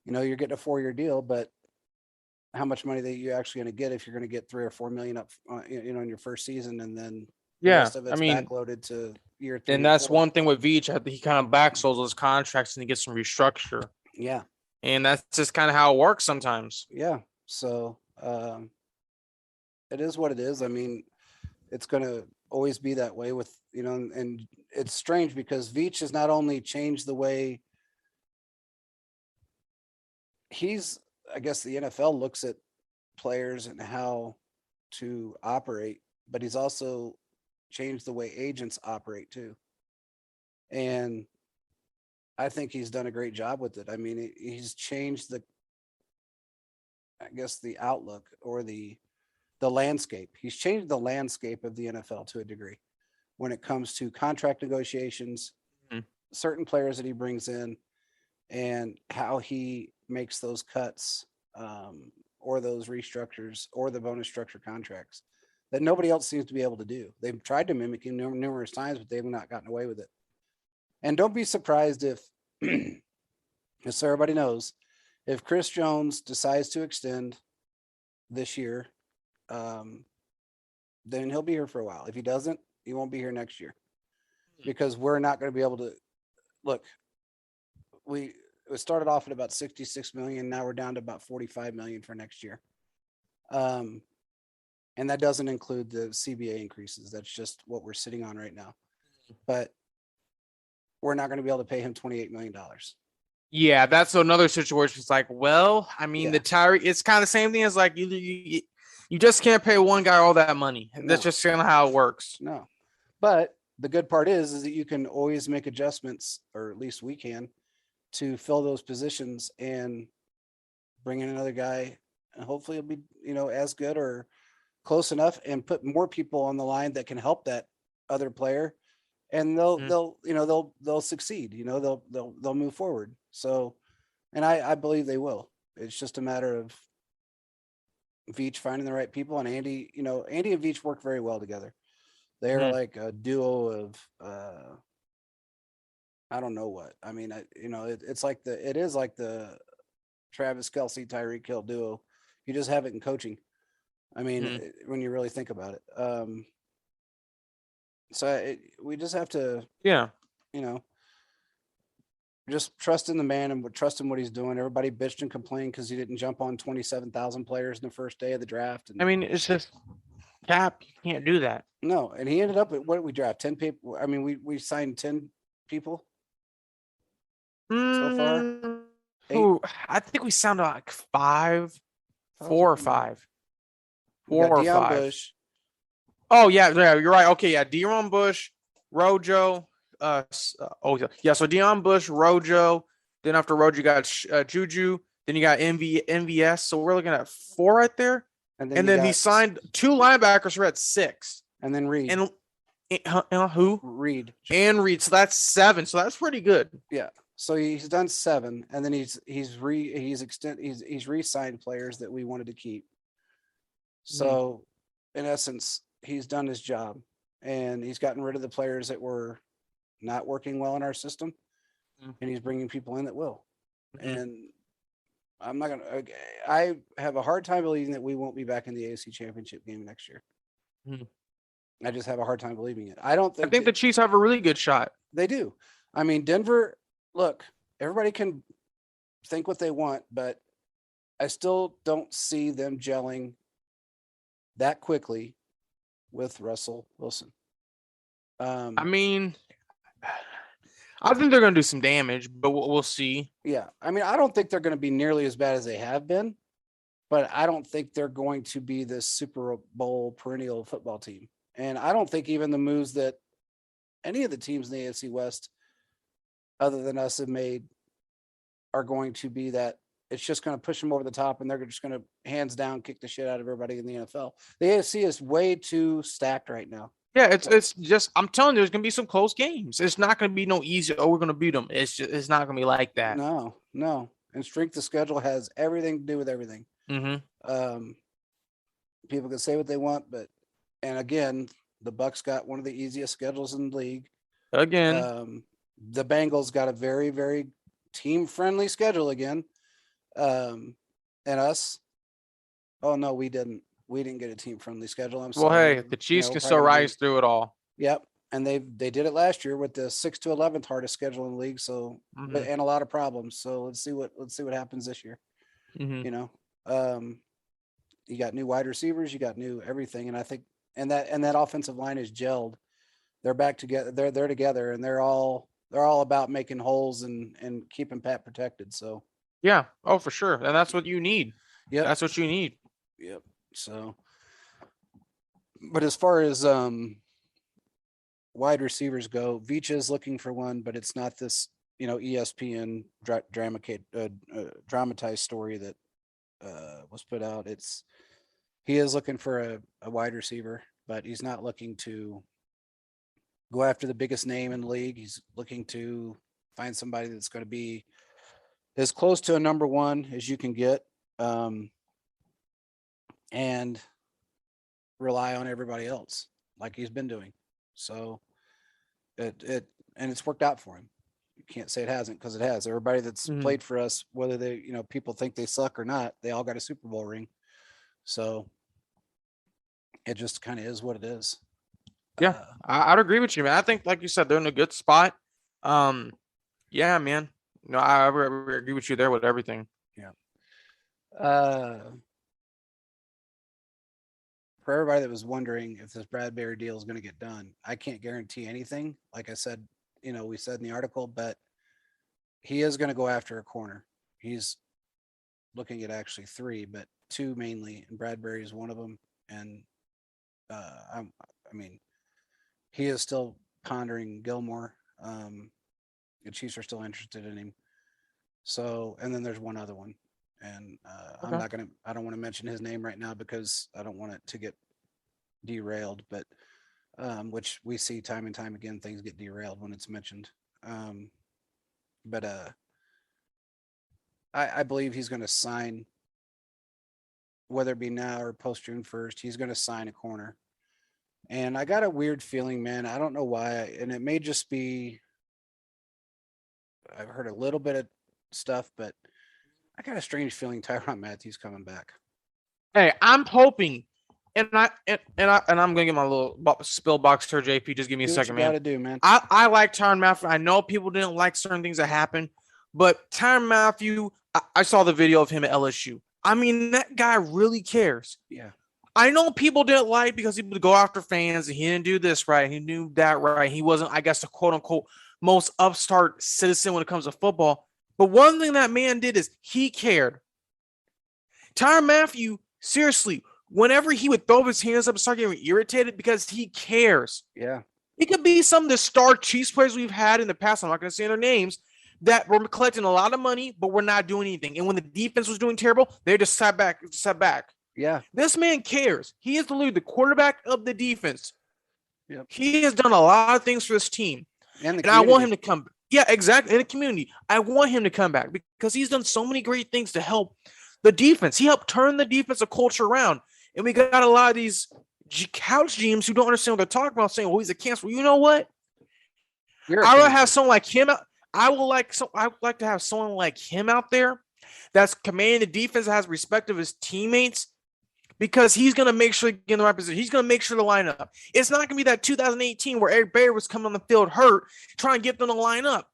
you know, you're getting a 4-year deal, but how much money that you actually going to get if you're going to get 3 or 4 million up, you know, in your first season, and then the rest of it's backloaded to year 3. And that's one thing with Veach. I think he kind of backsells those contracts and he gets some restructure. Yeah. And that's just kind of how it works sometimes. Yeah. So it is what it is. I mean, it's going to always be that way with, you know, and it's strange because Veach has not only changed the way I guess the NFL looks at players and how to operate, but he's also changed the way agents operate too. And I think he's done a great job with it. I mean, he's changed the outlook or the landscape. He's changed the landscape of the NFL to a degree when it comes to contract negotiations, certain players that he brings in, and how he makes those cuts or those restructures or the bonus structure contracts that nobody else seems to be able to do. They've tried to mimic him numerous times, but they've not gotten away with it. And don't be surprised if, as everybody knows, if Chris Jones decides to extend this year, then he'll be here for a while. If he doesn't, he won't be here next year because we're not going to be able to look. We started off at about 66 million. Now we're down to about 45 million for next year. And that doesn't include the CBA increases. That's just what we're sitting on right now. But we're not going to be able to pay him $28 million. Yeah, that's another situation. It's like, well, I mean, the Tyree, it's kind of the same thing as like you just can't pay one guy all that money. No. That's just kind of how it works. No, but the good part is that you can always make adjustments, or at least we can, to fill those positions and bring in another guy, and hopefully it'll be, you know, as good or close enough, and put more people on the line that can help that other player, and they'll succeed. You know, they'll move forward. So, and I believe they will. It's just a matter of Veach finding the right people, and Andy. You know, Andy and Veach work very well together. They're like a duo of I don't know what. I mean, it is like the Travis Kelsey, Tyreek Hill duo. You just have it in coaching. I mean, Mhm. when you really think about it. We just have to, Yeah. you know, just trust in the man and trust in what he's doing. Everybody bitched and complained because he didn't jump on 27,000 players in the first day of the draft. I And mean, it's just Cap. You can't do that. no, and he ended up at what did we draft? 10 people. I mean, we signed 10 people so far. Mm, Eight. who? I think we sounded like five, How was it? four or No. five, We got four or Deion five. Bush. Oh yeah, yeah, you're right. Okay, yeah, De'Aaron Bush, Rojo. Yeah. So De'Aaron Bush, Rojo. Then after Rojo, you got Juju. Then you got MVS. So we're looking at four right there. And then And you then he got signed two linebackers. We're at six. and then Reed. And who? Reed. And Reed. So that's seven. So that's pretty good. Yeah. So he's done 7, and then he's re-signed players that we wanted to keep. So in essence, he's done his job, and he's gotten rid of the players that were not working well in our system, Mhm. and he's bringing people in that will. Mhm. And I'm not gonna. I have a hard time believing that we won't be back in the AFC Championship game next year. Mhm. I just have a hard time believing it. I don't I think think the Chiefs have a really good shot. they do. I mean, Denver. Look, everybody can think what they want, but I still don't see them gelling that quickly with Russell Wilson. I mean, I think they're going to do some damage, but we'll see. Yeah, I mean, I don't think they're going to be nearly as bad as they have been, but I don't think they're going to be this Super Bowl perennial football team. And I don't think even the moves that any of the teams in the AFC West, other than us, have made are going to be that. It's just going to push them over the top, and they're just going to hands down kick the shit out of everybody in the NFL. The AFC is way too stacked right now. Yeah, it's just I'm telling you, there's gonna be some close games. It's not gonna be no easy. Oh, we're gonna beat them. It's not gonna be like that. No, no. And strength of schedule has everything to do with everything. Mm-hmm. Um, People can say what they want, but and again, the Bucks got one of the easiest schedules in the league. Again, The Bengals got a very, very team friendly schedule again. And us, oh no, we didn't. We didn't get a team friendly schedule. I'm well, sorry. hey, the Chiefs We're can probably still gonna rise through it all. Yep. And they did it last year with the 6 to 11th hardest schedule in the league. So Mm-hmm. and a lot of problems. So let's see what happens this year. Mm-hmm. You know, um, you got new wide receivers, you got new everything, and I think that offensive line is gelled. They're back together. They're together, and they're all about making holes and keeping Pat protected. So Yeah. Oh, for sure. And that's what you need. yep, That's what you need. yep. So, but as far as wide receivers go, Veach is looking for one, but it's not this ESPN dramatized story that was put out. He is looking for a wide receiver, but he's not looking to go after the biggest name in the league. He's looking to find somebody that's going to be as close to a number one as you can get, and rely on everybody else like he's been doing. So and it's worked out for him. You can't say it hasn't, because it has. Everybody that's Mhm. played for us, whether they people think they suck or not, they all got a Super Bowl ring. So it just kind of is what it is. Yeah, I'd agree with you, man. I think, like you said, they're in a good spot. Yeah, man. No, I agree with you there with everything. Yeah. For everybody that was wondering if this Bradbury deal is going to get done, I can't guarantee anything. Like I said, we said in the article, but he is going to go after a corner. He's looking at actually 3, but 2 mainly, and Bradbury is one of them. And I mean, he is still pondering Gilmore. The Chiefs are still interested in him. So, and then there's one other one, and Okay. I don't want to mention his name right now because I don't want it to get derailed, but which we see time and time again, things get derailed when it's mentioned. But I believe he's going to sign, whether it be now or post June 1st, he's going to sign a corner. And I got a weird feeling, man. I don't know why, and it may just be I've heard a little bit of stuff, but I got a strange feeling Tyrann Matthews coming back. Hey, I'm hoping, and I'm gonna get my little spill box here, JP. Just give me a Do what second, you got man. to do, man. I like Tyrann Matthew. I know people didn't like certain things that happened, but Tyrann Matthew, I saw the video of him at LSU. I mean, that guy really cares. Yeah. I know people didn't like because he would go after fans and he didn't do this right. He knew that right. He wasn't, I guess, the quote unquote most upstart citizen when it comes to football. But one thing that man did is he cared. Tyrann Matthew, seriously, whenever he would throw his hands up and start getting irritated because he cares. Yeah. It could be some of the star Chiefs players we've had in the past. I'm not going to say their names that were collecting a lot of money, but we're not doing anything. And when the defense was doing terrible, they just sat back. Yeah. This man cares. He is the quarterback of the defense. Yep. He has done a lot of things for this team. And I want him to come. Yeah, exactly. In the community. I want him to come back because he's done so many great things to help the defense. He helped turn the defensive culture around. And we got a lot of these couch GMs who don't understand what they're talking about, saying, well, he's a cancer. You know what? I would have someone like him. I would like to have someone like him out there that's commanding the defense, that has respect of his teammates, because he's going to make sure he get in the right position. He's going to make sure to line up. It's not going to be that 2018 where Eric Berry was coming on the field hurt, trying to get them to line up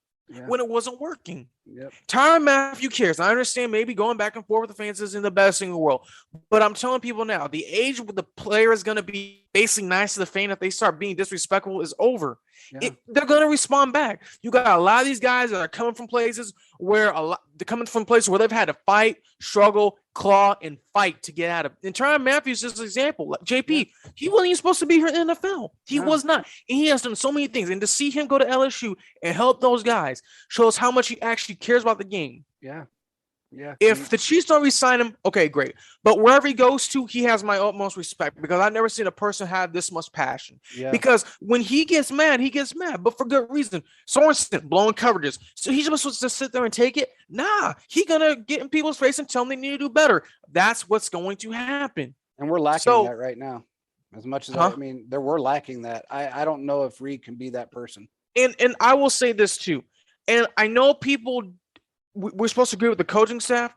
when it wasn't working. Yep. Tyrann Matthew cares. I understand maybe going back and forth with the fans isn't the best thing in the world, but I'm telling people now, the age where the player is going to be basically nice to the fan if they start being disrespectful is over. Yeah. They're going to respond back. You got a lot of these guys that are coming from places where they're coming from places where they've had to fight, struggle, claw, and fight to get out of. And Tyrann Matthews is an example. Like JP, he wasn't even supposed to be here in the NFL. He was not. And he has done so many things. And to see him go to LSU and help those guys shows how much he actually cares about the game. Yeah. Yeah. If the Chiefs don't re-sign him, okay, great. But wherever he goes to, he has my utmost respect because I've never seen a person have this much passion. Yeah. Because when he gets mad, but for good reason. Sorensen blowing coverages. So he's supposed to sit there and take it? Nah, he's gonna get in people's face and tell them they need to do better. That's what's going to happen. And we're lacking that right now. As much as I mean, we're lacking that. I don't know if Reed can be that person. And I will say this too. And I know people, we're supposed to agree with the coaching staff,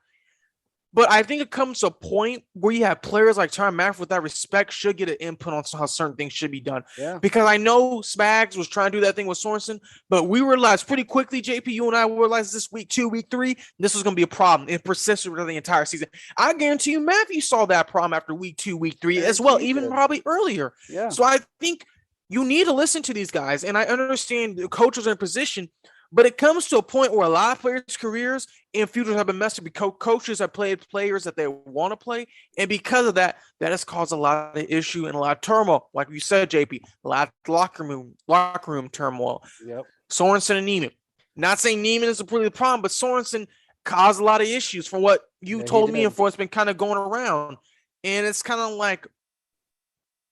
but I think it comes to a point where you have players like Tyrann Matthew with that respect should get an input on how certain things should be done. Yeah. Because I know Spags was trying to do that thing with Sorensen, but we realized pretty quickly, JP, you and I realized this week 2, week 3, this was going to be a problem. It persisted for the entire season. I guarantee you, Matthew saw that problem after week 2, week 3 as well, even probably earlier. Yeah. So I think you need to listen to these guys, and I understand the coaches are in position. But it comes to a point where a lot of players' careers and futures have been messed up because coaches have played players that they want to play. And because of that, that has caused a lot of issue and a lot of turmoil. Like you said, JP, a lot of locker room turmoil. Yep. Sorensen and Neiman. Not saying Neiman is really the problem, but Sorensen caused a lot of issues from what you told me and for what's been kind of going around. And it's kind of like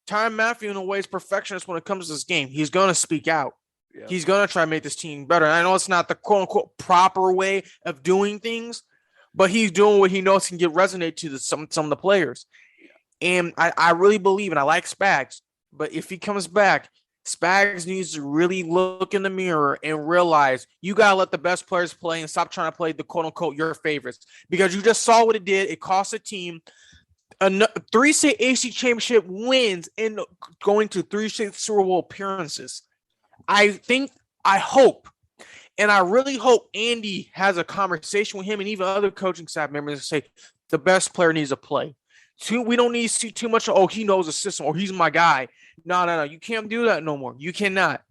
Tyrann Matthew, in a way, is perfectionist when it comes to this game. He's going to speak out. Yeah. He's going to try to make this team better. And I know it's not the quote-unquote proper way of doing things, but he's doing what he knows can get resonate to some of the players. And I really believe, and I like Spags, but if he comes back, Spags needs to really look in the mirror and realize you got to let the best players play and stop trying to play the quote-unquote your favorites. Because you just saw what it did. It cost a team 3 state AC championship wins and going to 3 state Super Bowl appearances. I hope, and I really hope Andy has a conversation with him and even other coaching staff members and say the best player needs to play. We don't need to see too much. Oh, he knows the system or he's my guy. No. You can't do that no more. You cannot.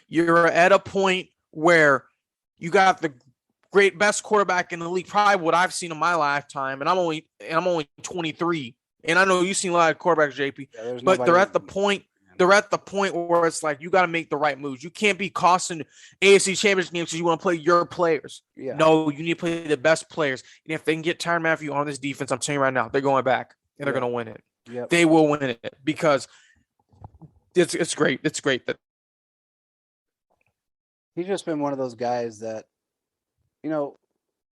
You're at a point where you got the best quarterback in the league, probably what I've seen in my lifetime, and I'm only 23. And I know you've seen a lot of quarterbacks, JP, but they're at the point. They're at the point where it's like you got to make the right moves. You can't be costing AFC championship games because you want to play your players. Yeah. No, you need to play the best players. And if they can get Tyrann Matthew on this defense, I'm telling you right now, they're going back and they're going to win it. Yep. They will win it because it's great. It's great that he's just been one of those guys that,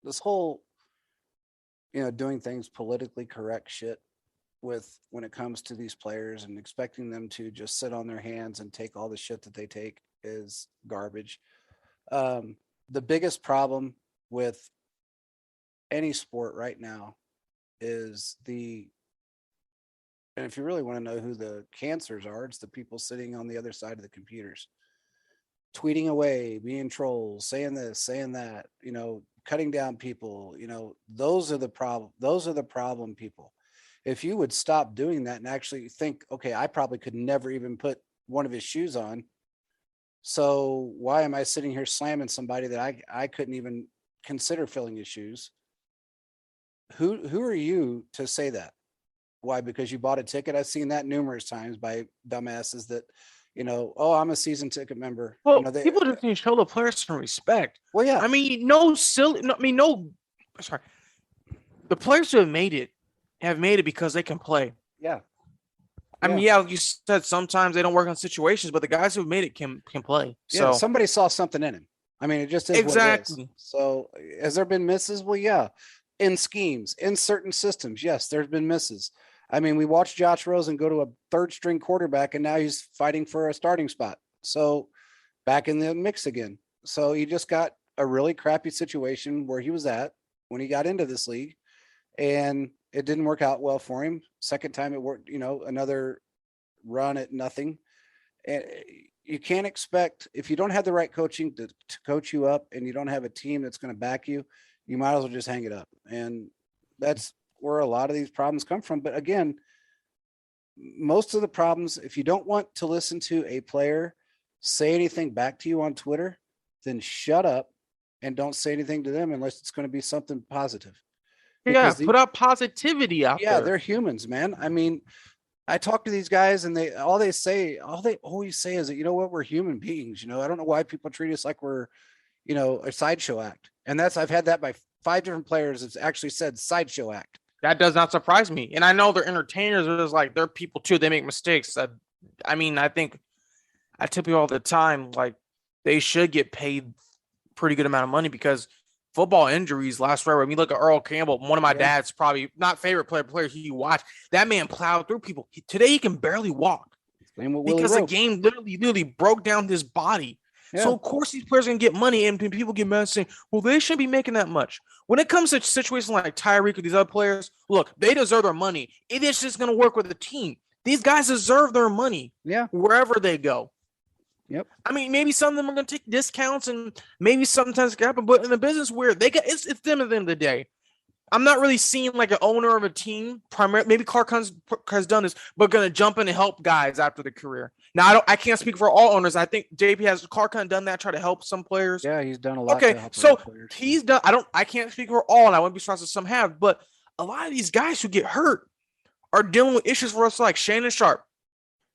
this whole, doing things politically correct shit with when it comes to these players and expecting them to just sit on their hands and take all the shit that they take is garbage. But the biggest problem with any sport right now is and if you really want to know who the cancers are, it's the people sitting on the other side of the computers, tweeting away, being trolls, saying this, saying that, cutting down people, those are the problem. Those are the problem people. If you would stop doing that and actually think, okay, I probably could never even put one of his shoes on. So why am I sitting here slamming somebody that I couldn't even consider filling his shoes? Who are you to say that? Why? Because you bought a ticket. I've seen that numerous times by dumbasses that, oh, I'm a season ticket member. Well, people just need to show the players some respect. Well, yeah. I mean, sorry. The players who have made it because they can play. Yeah. I mean, yeah, like you said, sometimes they don't work on situations, but the guys who've made it can play. So yeah, somebody saw something in him. I mean, it just is exactly. What it is. So has there been misses? Well, yeah. In schemes, in certain systems, yes, there's been misses. I mean, we watched Josh Rosen go to a third string quarterback and now he's fighting for a starting spot. So back in the mix again. So he just got a really crappy situation where he was at when he got into this league, and it didn't work out well for him. Second time it worked, another run at nothing. And you can't expect, if you don't have the right coaching to coach you up and you don't have a team that's going to back you, you might as well just hang it up. And that's where a lot of these problems come from. But again, most of the problems, if you don't want to listen to a player say anything back to you on Twitter, then shut up and don't say anything to them unless it's going to be something positive. Yeah, put up positivity out there. Yeah, they're humans, man. I mean, I talk to these guys and they always say is that, you know what, we're human beings. I don't know why people treat us like we're, a sideshow act. And I've had that by 5 different players that's actually said sideshow act. That does not surprise me. And I know they're entertainers, but it's like they're people too. They make mistakes. I mean, I think I tell people all the time, like they should get paid pretty good amount of money because football injuries last forever. I mean, look at Earl Campbell, one of my dad's probably not favorite player he watched. That man plowed through people. Today he can barely walk because the game literally broke down his body. Yeah. So of course these players are gonna get money, and people get mad saying, "Well, they shouldn't be making that much." When it comes to situations like Tyreek or these other players, look, they deserve their money. It is just gonna work with the team. These guys deserve their money. Yeah, wherever they go. Yep. I mean, maybe some of them are gonna take discounts, and maybe sometimes it can happen. But in the business where they get, it's them at the end of the day. I'm not really seeing like an owner of a team, primarily. Maybe Clark Hunt has done this, but going to jump in and help guys after the career. Now, I can't speak for all owners. I think JP has Clark Hunt done that, try to help some players. Yeah, he's done a lot. Okay, so he's done. I can't speak for all, and I wouldn't be surprised if some have, but a lot of these guys who get hurt are dealing with issues for us, like Shannon Sharp.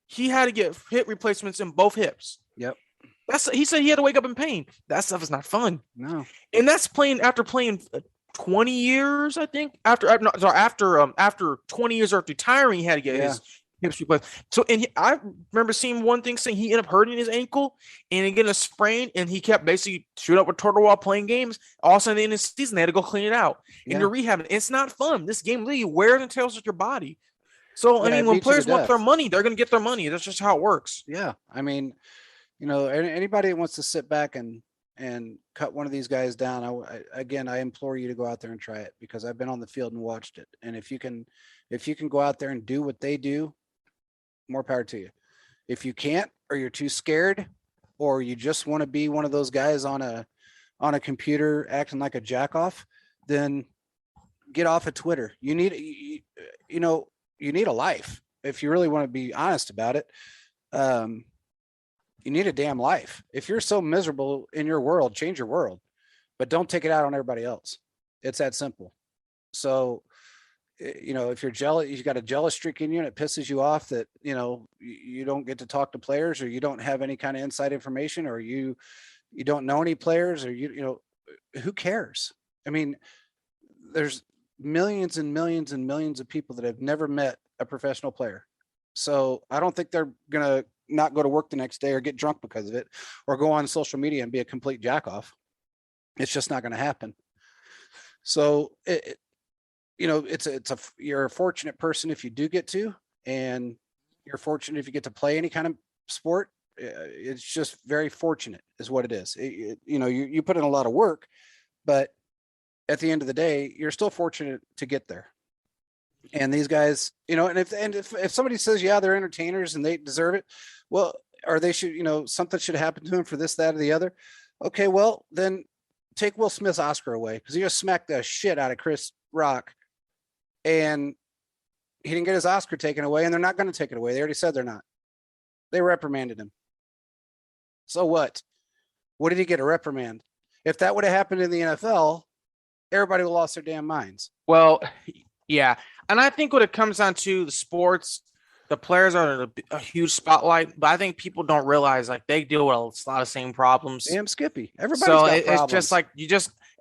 He had to get hip replacements in both hips. Yep. He said he had to wake up in pain. That stuff is not fun. No. And that's after playing 20 years, I think. After 20 years after retiring, he had to get his hips replaced. So, I remember seeing one thing saying he ended up hurting his ankle and getting a sprain, and he kept basically shooting up with Turtle while playing games. All of a sudden, in the season, they had to go clean it out. And you're rehabbing. It's not fun. This game really wears and tears with your body. So, I mean, when players want their money, they're going to get their money. That's just how it works. Yeah. I mean, anybody that wants to sit back and cut one of these guys down, I implore you to go out there and try it, because I've been on the field and watched it. And if you can go out there and do what they do, more power to you. If you can't, or you're too scared, or you just want to be one of those guys on a computer acting like a jack off, then get off of Twitter. You need a life. If you really want to be honest about it, you need a damn life. If you're so miserable in your world, change your world, but don't take it out on everybody else. It's that simple. So, if you're jealous, you've got a jealous streak in you and it pisses you off that, you don't get to talk to players, or you don't have any kind of inside information, or you don't know any players, or who cares? I mean, there's millions and millions and millions of people that have never met a professional player. So I don't think they're going to not go to work the next day or get drunk because of it, or go on social media and be a complete jack-off. It's just not going to happen. So you're a fortunate person if you do get to, and you're fortunate if you get to play any kind of sport. It's just very fortunate, is what it is. You put in a lot of work, but at the end of the day, you're still fortunate to get there. And these guys, and if somebody says, yeah, they're entertainers and they deserve it, well, or they should, something should happen to them for this, that, or the other. Okay, well, then take Will Smith's Oscar away because he just smacked the shit out of Chris Rock, and he didn't get his Oscar taken away, and they're not going to take it away. They already said they're not. They reprimanded him. So what? What did he get? A reprimand? If that would have happened in the NFL, everybody would have lost their damn minds. Well, yeah. And I think when it comes down to the sports, the players are in a huge spotlight, but I think people don't realize like they deal with a lot of same problems. Damn Skippy. Everybody's So got it's problems. just like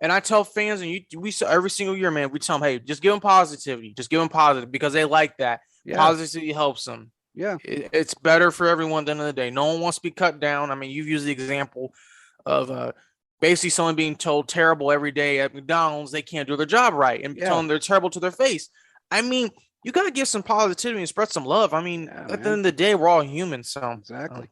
and I tell fans, and we every single year, man, we tell them, hey, just give them positivity, just give them positive because they like that. Yeah. Positivity helps them. Yeah. It's better for everyone at the end of the day. No one wants to be cut down. I mean, you've used the example of basically someone being told terrible every day at McDonald's, they can't do their job right, and telling them they're terrible to their face. I mean, you got to give some positivity and spread some love. I mean, at the end of the day, we're all human. So exactly.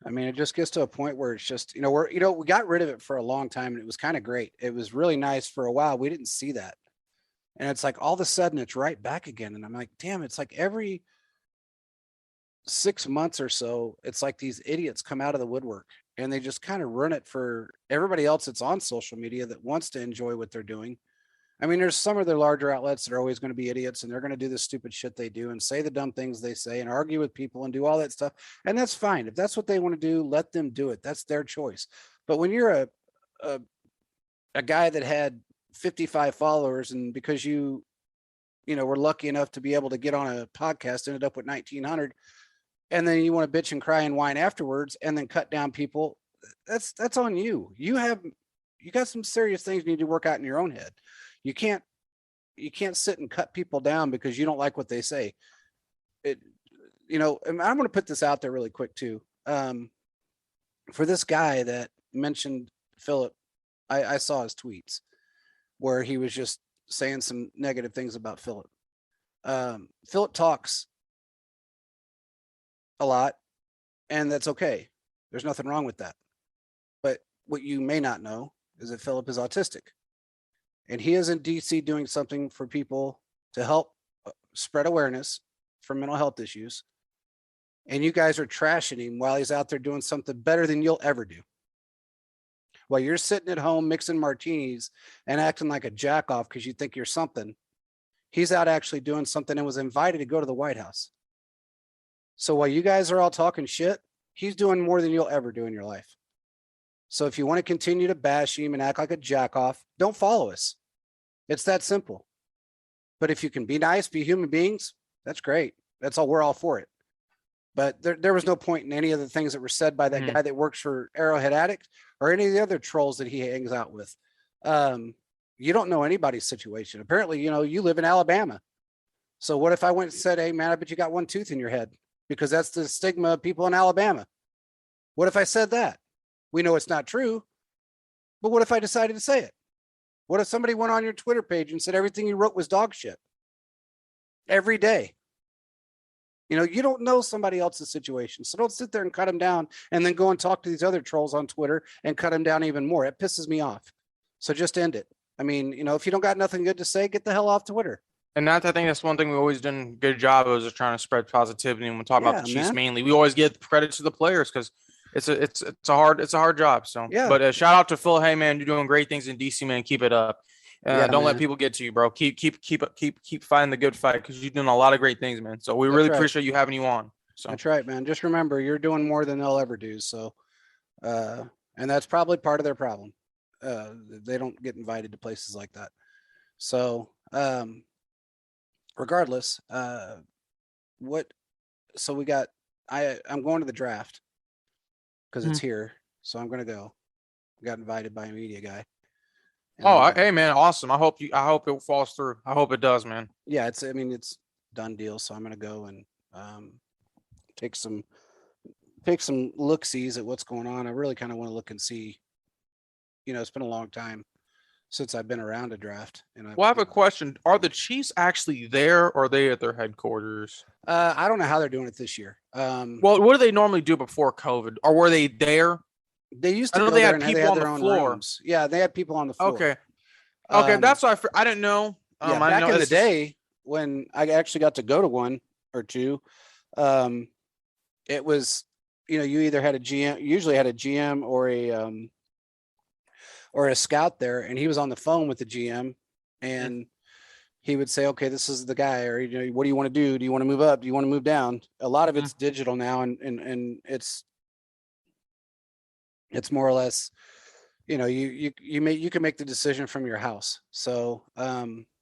I mean, it just gets to a point where it's just, we got rid of it for a long time and it was kind of great. It was really nice for a while. We didn't see that. And it's like all of a sudden it's right back again. And I'm like, damn, it's like every 6 months or so, it's like these idiots come out of the woodwork and they just kind of run it for everybody else that's on social media that wants to enjoy what they're doing. I mean, there's some of their larger outlets that are always going to be idiots and they're going to do the stupid shit they do and say the dumb things they say and argue with people and do all that stuff. And that's fine. If that's what they want to do, let them do it. That's their choice. But when you're a guy that had 55 followers and because you were lucky enough to be able to get on a podcast, ended up with 1900, and then you want to bitch and cry and whine afterwards and then cut down people, that's on you. You got some serious things you need to work out in your own head. You can't sit and cut people down because you don't like what they say. And I'm going to put this out there really quick too. For this guy that mentioned Philip, I saw his tweets where he was just saying some negative things about Philip. Philip talks a lot, and that's okay. There's nothing wrong with that. But what you may not know is that Philip is autistic. And he is in DC doing something for people to help spread awareness for mental health issues. And you guys are trashing him while he's out there doing something better than you'll ever do. While you're sitting at home mixing martinis and acting like a jack off because you think you're something, he's out actually doing something and was invited to go to the White House. So while you guys are all talking shit, he's doing more than you'll ever do in your life. So if you want to continue to bash him and act like a jack off, don't follow us. It's that simple. But if you can be nice, be human beings, that's great. That's all. We're all for it. But there was no point in any of the things that were said by that guy that works for Arrowhead Addict or any of the other trolls that he hangs out with. You don't know anybody's situation. Apparently, you live in Alabama. So what if I went and said, hey, man, I bet you got one tooth in your head? Because that's the stigma of people in Alabama. What if I said that? We know it's not true, but what if I decided to say it? What if somebody went on your Twitter page and said everything you wrote was dog shit every day? You don't know somebody else's situation. So don't sit there and cut them down and then go and talk to these other trolls on Twitter and cut them down even more. It pisses me off. So just end it. I mean, if you don't got nothing good to say, get the hell off Twitter. And I think that's one thing we've always done a good job of, is just trying to spread positivity. And we're talking about the Chiefs mainly. We always give credit to the players because it's a hard job. So yeah. But shout out to Phil. Hey man, you're doing great things in DC, man. Keep it up. Don't let people get to you, bro. Keep fighting the good fight because you're doing a lot of great things, man. So we really appreciate you having you on. So that's right, man. Just remember, you're doing more than they'll ever do. So, and that's probably part of their problem. They don't get invited to places like that. So, regardless, I'm going to the draft because it's here. So I'm going to go. I got invited by a media guy. Hey man, awesome. I hope it falls through. I hope it does, man. Yeah, it's done deal. So I'm going to go and, take some look-sees at what's going on. I really kind of want to look and see, it's been a long time since I've been around a draft. And Well, I have a question. Are the Chiefs actually there or are they at their headquarters? I don't know how they're doing it this year. Well, what do they normally do before COVID? Or were they there? They used I to know go they there had and they people had on the their own floor. rooms. Yeah, they had people on the floor. Okay. Okay, Um, that's why I didn't know. yeah, I back know in the it's just- day when I actually got to go to one or two, um, it was, you either had a GM, usually had a GM or a scout there, and he was on the phone with the GM, and he would say, "Okay, this is the guy," or "What do you want to do? Do you want to move up? Do you want to move down?" A lot of it's digital now, and it's more or less, you can make the decision from your house. So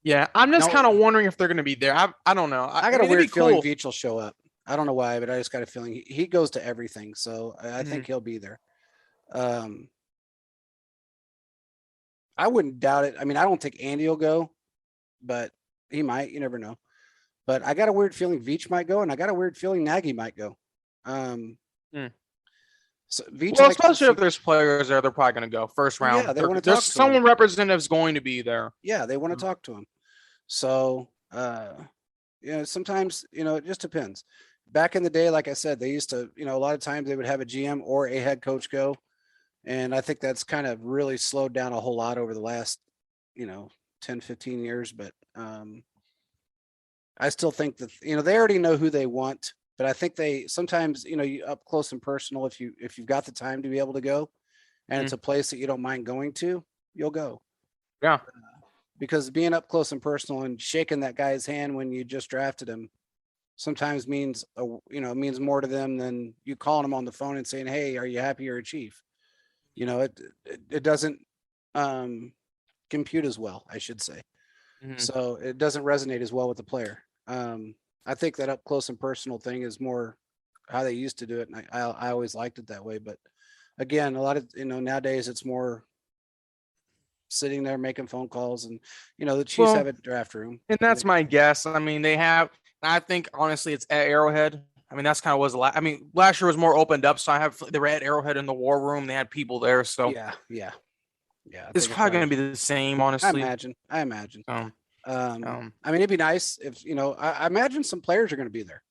yeah, I'm just no, kind of wondering if they're going to be there. I don't know. I got mean, a it'd be weird feeling cool. Veach will show up. I don't know why, but I just got a feeling he goes to everything. So I think he'll be there. Um, I wouldn't doubt it. I mean, I don't think Andy will go, but he might. You never know. But I got a weird feeling Veach might go, and I got a weird feeling Nagy might go. Hmm. So Veach Well, likes to especially if there's players there, they're probably going to go first round. Yeah, they want to There's talk to someone him. representative's going to be there. Yeah, they want to talk to him. So, sometimes, it just depends. Back in the day, like I said, they used to, a lot of times they would have a GM or a head coach go. And I think that's kind of really slowed down a whole lot over the last, 10, 15 years. But I still think that, they already know who they want. But I think they sometimes, you up close and personal, if you've got the time to be able to go and it's a place that you don't mind going to, you'll go. Yeah. Because being up close and personal and shaking that guy's hand when you just drafted him sometimes means means more to them than you calling them on the phone and saying, "Hey, are you happy you're a Chief?" It doesn't compute as well, I should say. So it doesn't resonate as well with the player. I think that up close and personal thing is more how they used to do it, and I always liked it that way. But again, a lot of nowadays it's more sitting there making phone calls, and the Chiefs have a draft room, and that's my guess. I mean, they have. I think honestly, it's at Arrowhead. I mean, that's kind of was. I mean, last year was more opened up, so they were at Arrowhead in the War Room. They had people there, so yeah. it's probably going to be the same, honestly. I imagine. I mean, it'd be nice if I imagine some players are going to be there.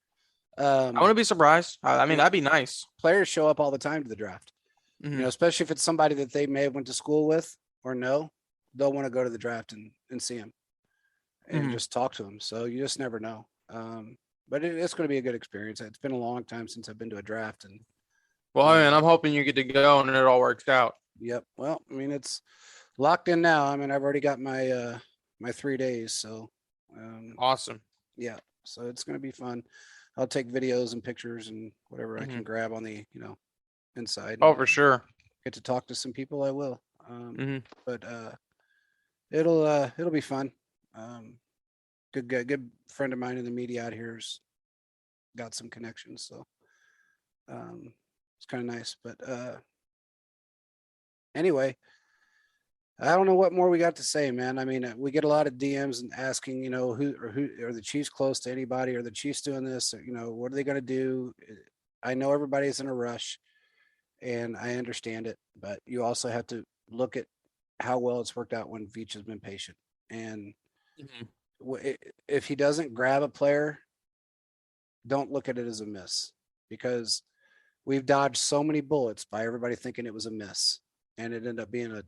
I wouldn't be surprised. I mean, that'd be nice. Players show up all the time to the draft. Especially if it's somebody that they may have went to school with or know, they'll want to go to the draft and see him and just talk to him. So you just never know. But it's going to be a good experience. It's been a long time since I've been to a draft, and I'm hoping you get to go and it all works out. Yep. Well, I mean, it's locked in now. I mean, I've already got my my 3 days, so awesome. Yeah, so it's going to be fun. I'll take videos and pictures and whatever I can grab on the inside. Oh, for sure. Get to talk to some people. I will. But it'll be fun. Good friend of mine in the media out here's got some connections, so it's kind of nice. But anyway, I don't know what more we got to say, man. I mean, we get a lot of DMs and asking, who are the Chiefs close to anybody? Are the Chiefs doing this? Or, what are they going to do? I know everybody's in a rush, and I understand it, but you also have to look at how well it's worked out when Veach has been patient. And if he doesn't grab a player, don't look at it as a miss, because we've dodged so many bullets by everybody thinking it was a miss. And it ended up being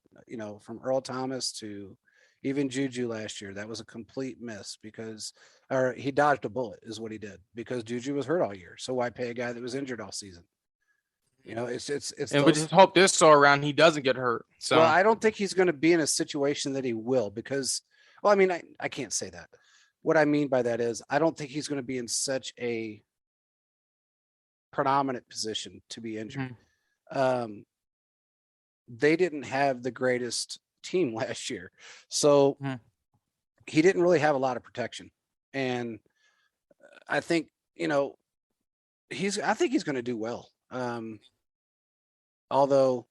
from Earl Thomas to even Juju last year, that was a complete miss or he dodged a bullet is what he did, because Juju was hurt all year. So why pay a guy that was injured all season? It's and we just hope this go around he doesn't get hurt. So well, I don't think he's going to be in a situation that he will, because, well, I mean, I can't say that. What I mean by that is I don't think he's going to be in such a predominant position to be injured. They didn't have the greatest team last year, so he didn't really have a lot of protection. And I think he's going to do well. Although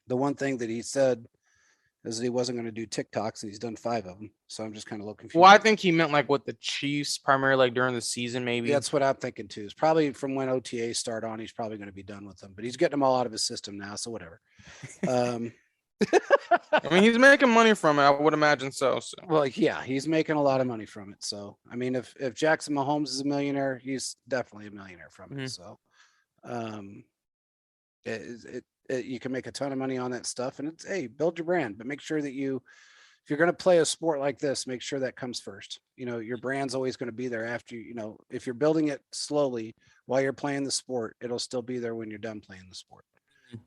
the one thing that he said is that he wasn't going to do TikToks, and he's done 5 of them. So I'm just kind of a little confused. Well, I think he meant like with the Chiefs, primarily like during the season, maybe. That's what I'm thinking too. It's probably from when OTA start on, he's probably going to be done with them, but he's getting them all out of his system now. So whatever. I mean, he's making money from it. I would imagine so. Well, yeah, he's making a lot of money from it. So, I mean, if Jackson Mahomes is a millionaire, he's definitely a millionaire from it. Mhm. So, um, you can make a ton of money on that stuff, and it's hey, build your brand, but make sure that if you're going to play a sport like this, make sure that comes first. You know, your brand's always going to be there after you. You know, if you're building it slowly while you're playing the sport, it'll still be there when you're done playing the sport.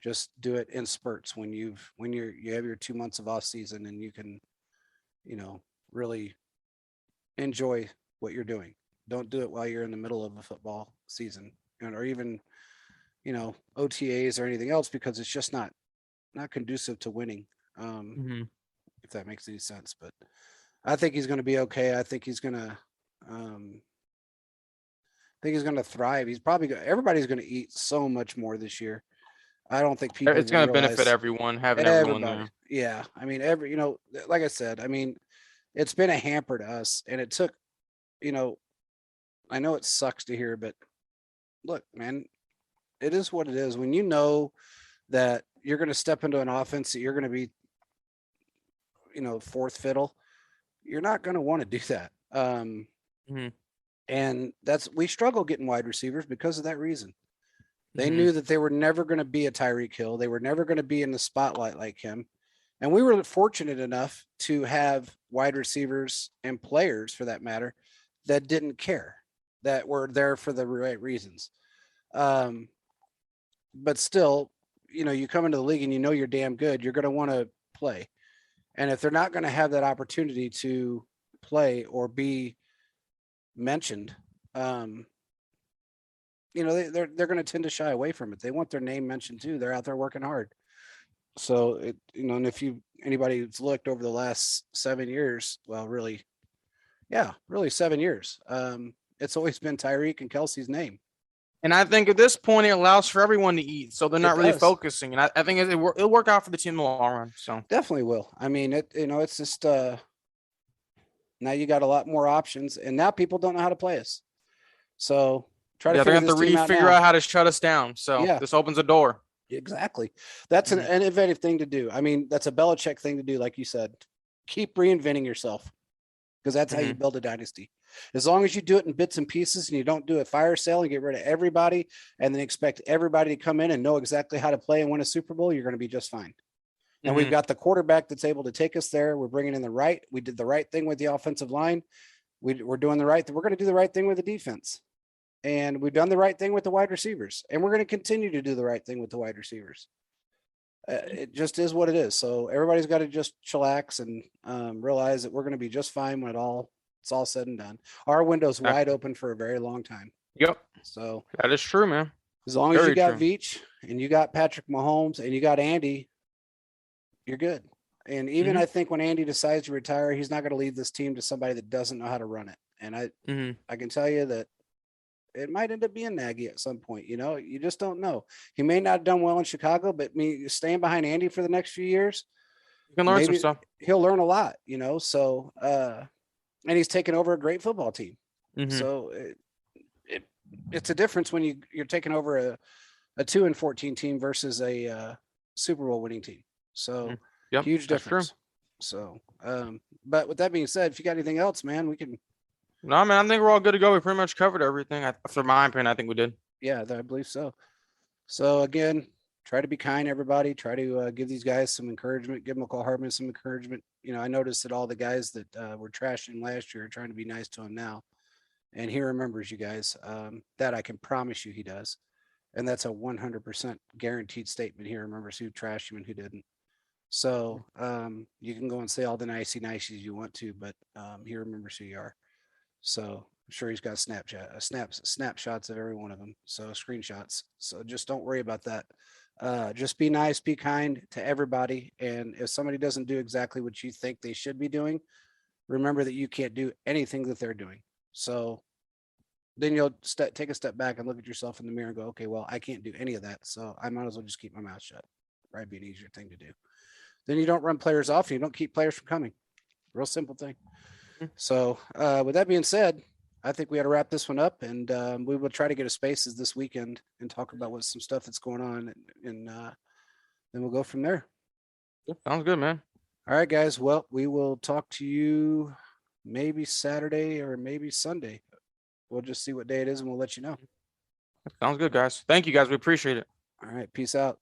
Just do it in spurts you have your 2 months of off season and you can, you know, really enjoy what you're doing. Don't do it while you're in the middle of a football season, or even, OTAs or anything else, because it's just not conducive to winning. Mhm. If that makes any sense, but I think he's going to be okay. I think he's going to thrive. Everybody's going to eat so much more this year. I don't think people It's even going to benefit realize. everyone having everyone Everybody. there. Yeah. I mean, like I said, I mean, it's been a hamper to us, and it took, you know, I know it sucks to hear, but look, man, it is what it is. When you know that you're going to step into an offense that you're going to be, fourth fiddle, you're not going to want to do that. Mhm. And we struggle getting wide receivers because of that reason. They Mhm. knew that they were never going to be a Tyreek Hill. They were never going to be in the spotlight like him. And we were fortunate enough to have wide receivers and players, for that matter, that didn't care, that were there for the right reasons. Um, but still, you come into the league and you know you're damn good, you're going to want to play. And if they're not going to have that opportunity to play or be mentioned, um, they're going to tend to shy away from it. They want their name mentioned too. They're out there working hard. So and if anybody who's looked over the last 7 years, well, really, yeah, really 7 years, it's always been Tyreek and Kelsey's name. And I think at this point it allows for everyone to eat, so they're It not really does. focusing. And I think it'll work out for the team in the long run. So Definitely will. I mean, it's just now you got a lot more options, and now people don't know how to play us. So try to yeah, they're figure going to this have to team out re-figure now. out how to shut us down. So Yeah, this opens a door. exactly. That's Mhm. an innovative thing to do. I mean, that's a Belichick thing to do, like you said. Keep reinventing yourself, because that's how you Mhm. build a dynasty. As long as you do it in bits and pieces and you don't do a fire sale and get rid of everybody and then expect everybody to come in and know exactly how to play and win a Super Bowl, you're going to be just fine. And we've Mhm. got the quarterback that's able to take us there. We're bringing in we did the right thing with the offensive line. We're doing the right thing. We're going to do the right thing with the defense. And we've done the right thing with the wide receivers. And we're going to continue to do the right thing with the wide receivers. It just is what it is. So everybody's got to just chillax and realize that we're going to be just fine when it's all said and done. Our window's wide Exactly. open for a very long time. Yep, So that is true, man. as long as you Very got true. Veach and you got Patrick Mahomes and you got Andy, you're good. And even Mhm. I think when Andy decides to retire, he's not going to leave this team to somebody that doesn't know how to run it. And Mhm. I can tell you that it might end up being Nagy at some point. You just don't know. He may not have done well in Chicago, but me staying behind Andy for the next few years, You can learn some maybe stuff. he'll learn a lot. So and he's taken over a great football team. Mhm. So it it's a difference when you're taking over a 2-14 team versus a Super Bowl winning team. So Mhm. Yep, huge that's true. difference. So, but with that being said, if you got anything else, man, we can. No, man, I think we're all good to go. We pretty much covered everything. For my opinion, I think we did. Yeah, I believe so. So again, try to be kind, everybody. Try to give these guys some encouragement. Give McCall Hardman some encouragement. I noticed that all the guys that were trashing last year are trying to be nice to him now, and he remembers you guys. That I can promise you he does, and that's a 100% guaranteed statement. He remembers who trashed him and who didn't. So you can go and say all the nicey niceys you want to, but he remembers who you are. So I'm sure he's got snapshots of every one of them. So screenshots. So just don't worry about that. Just be nice, be kind to everybody. And if somebody doesn't do exactly what you think they should be doing, remember that you can't do anything that they're doing. So then you'll take a step back and look at yourself in the mirror and go, okay, well, I can't do any of that. So I might as well just keep my mouth shut. Probably be an easier thing to do. Then you don't run players off and you don't keep players from coming. Real simple thing. Mhm. So, with that being said, I think we got to wrap this one up, and we will try to get a spaces this weekend and talk about what some stuff that's going on, and then we'll go from there. Sounds good, man. All right, guys. Well, we will talk to you maybe Saturday or maybe Sunday. We'll just see what day it is and we'll let you know. Sounds good, guys. Thank you, guys. We appreciate it. All right. Peace out.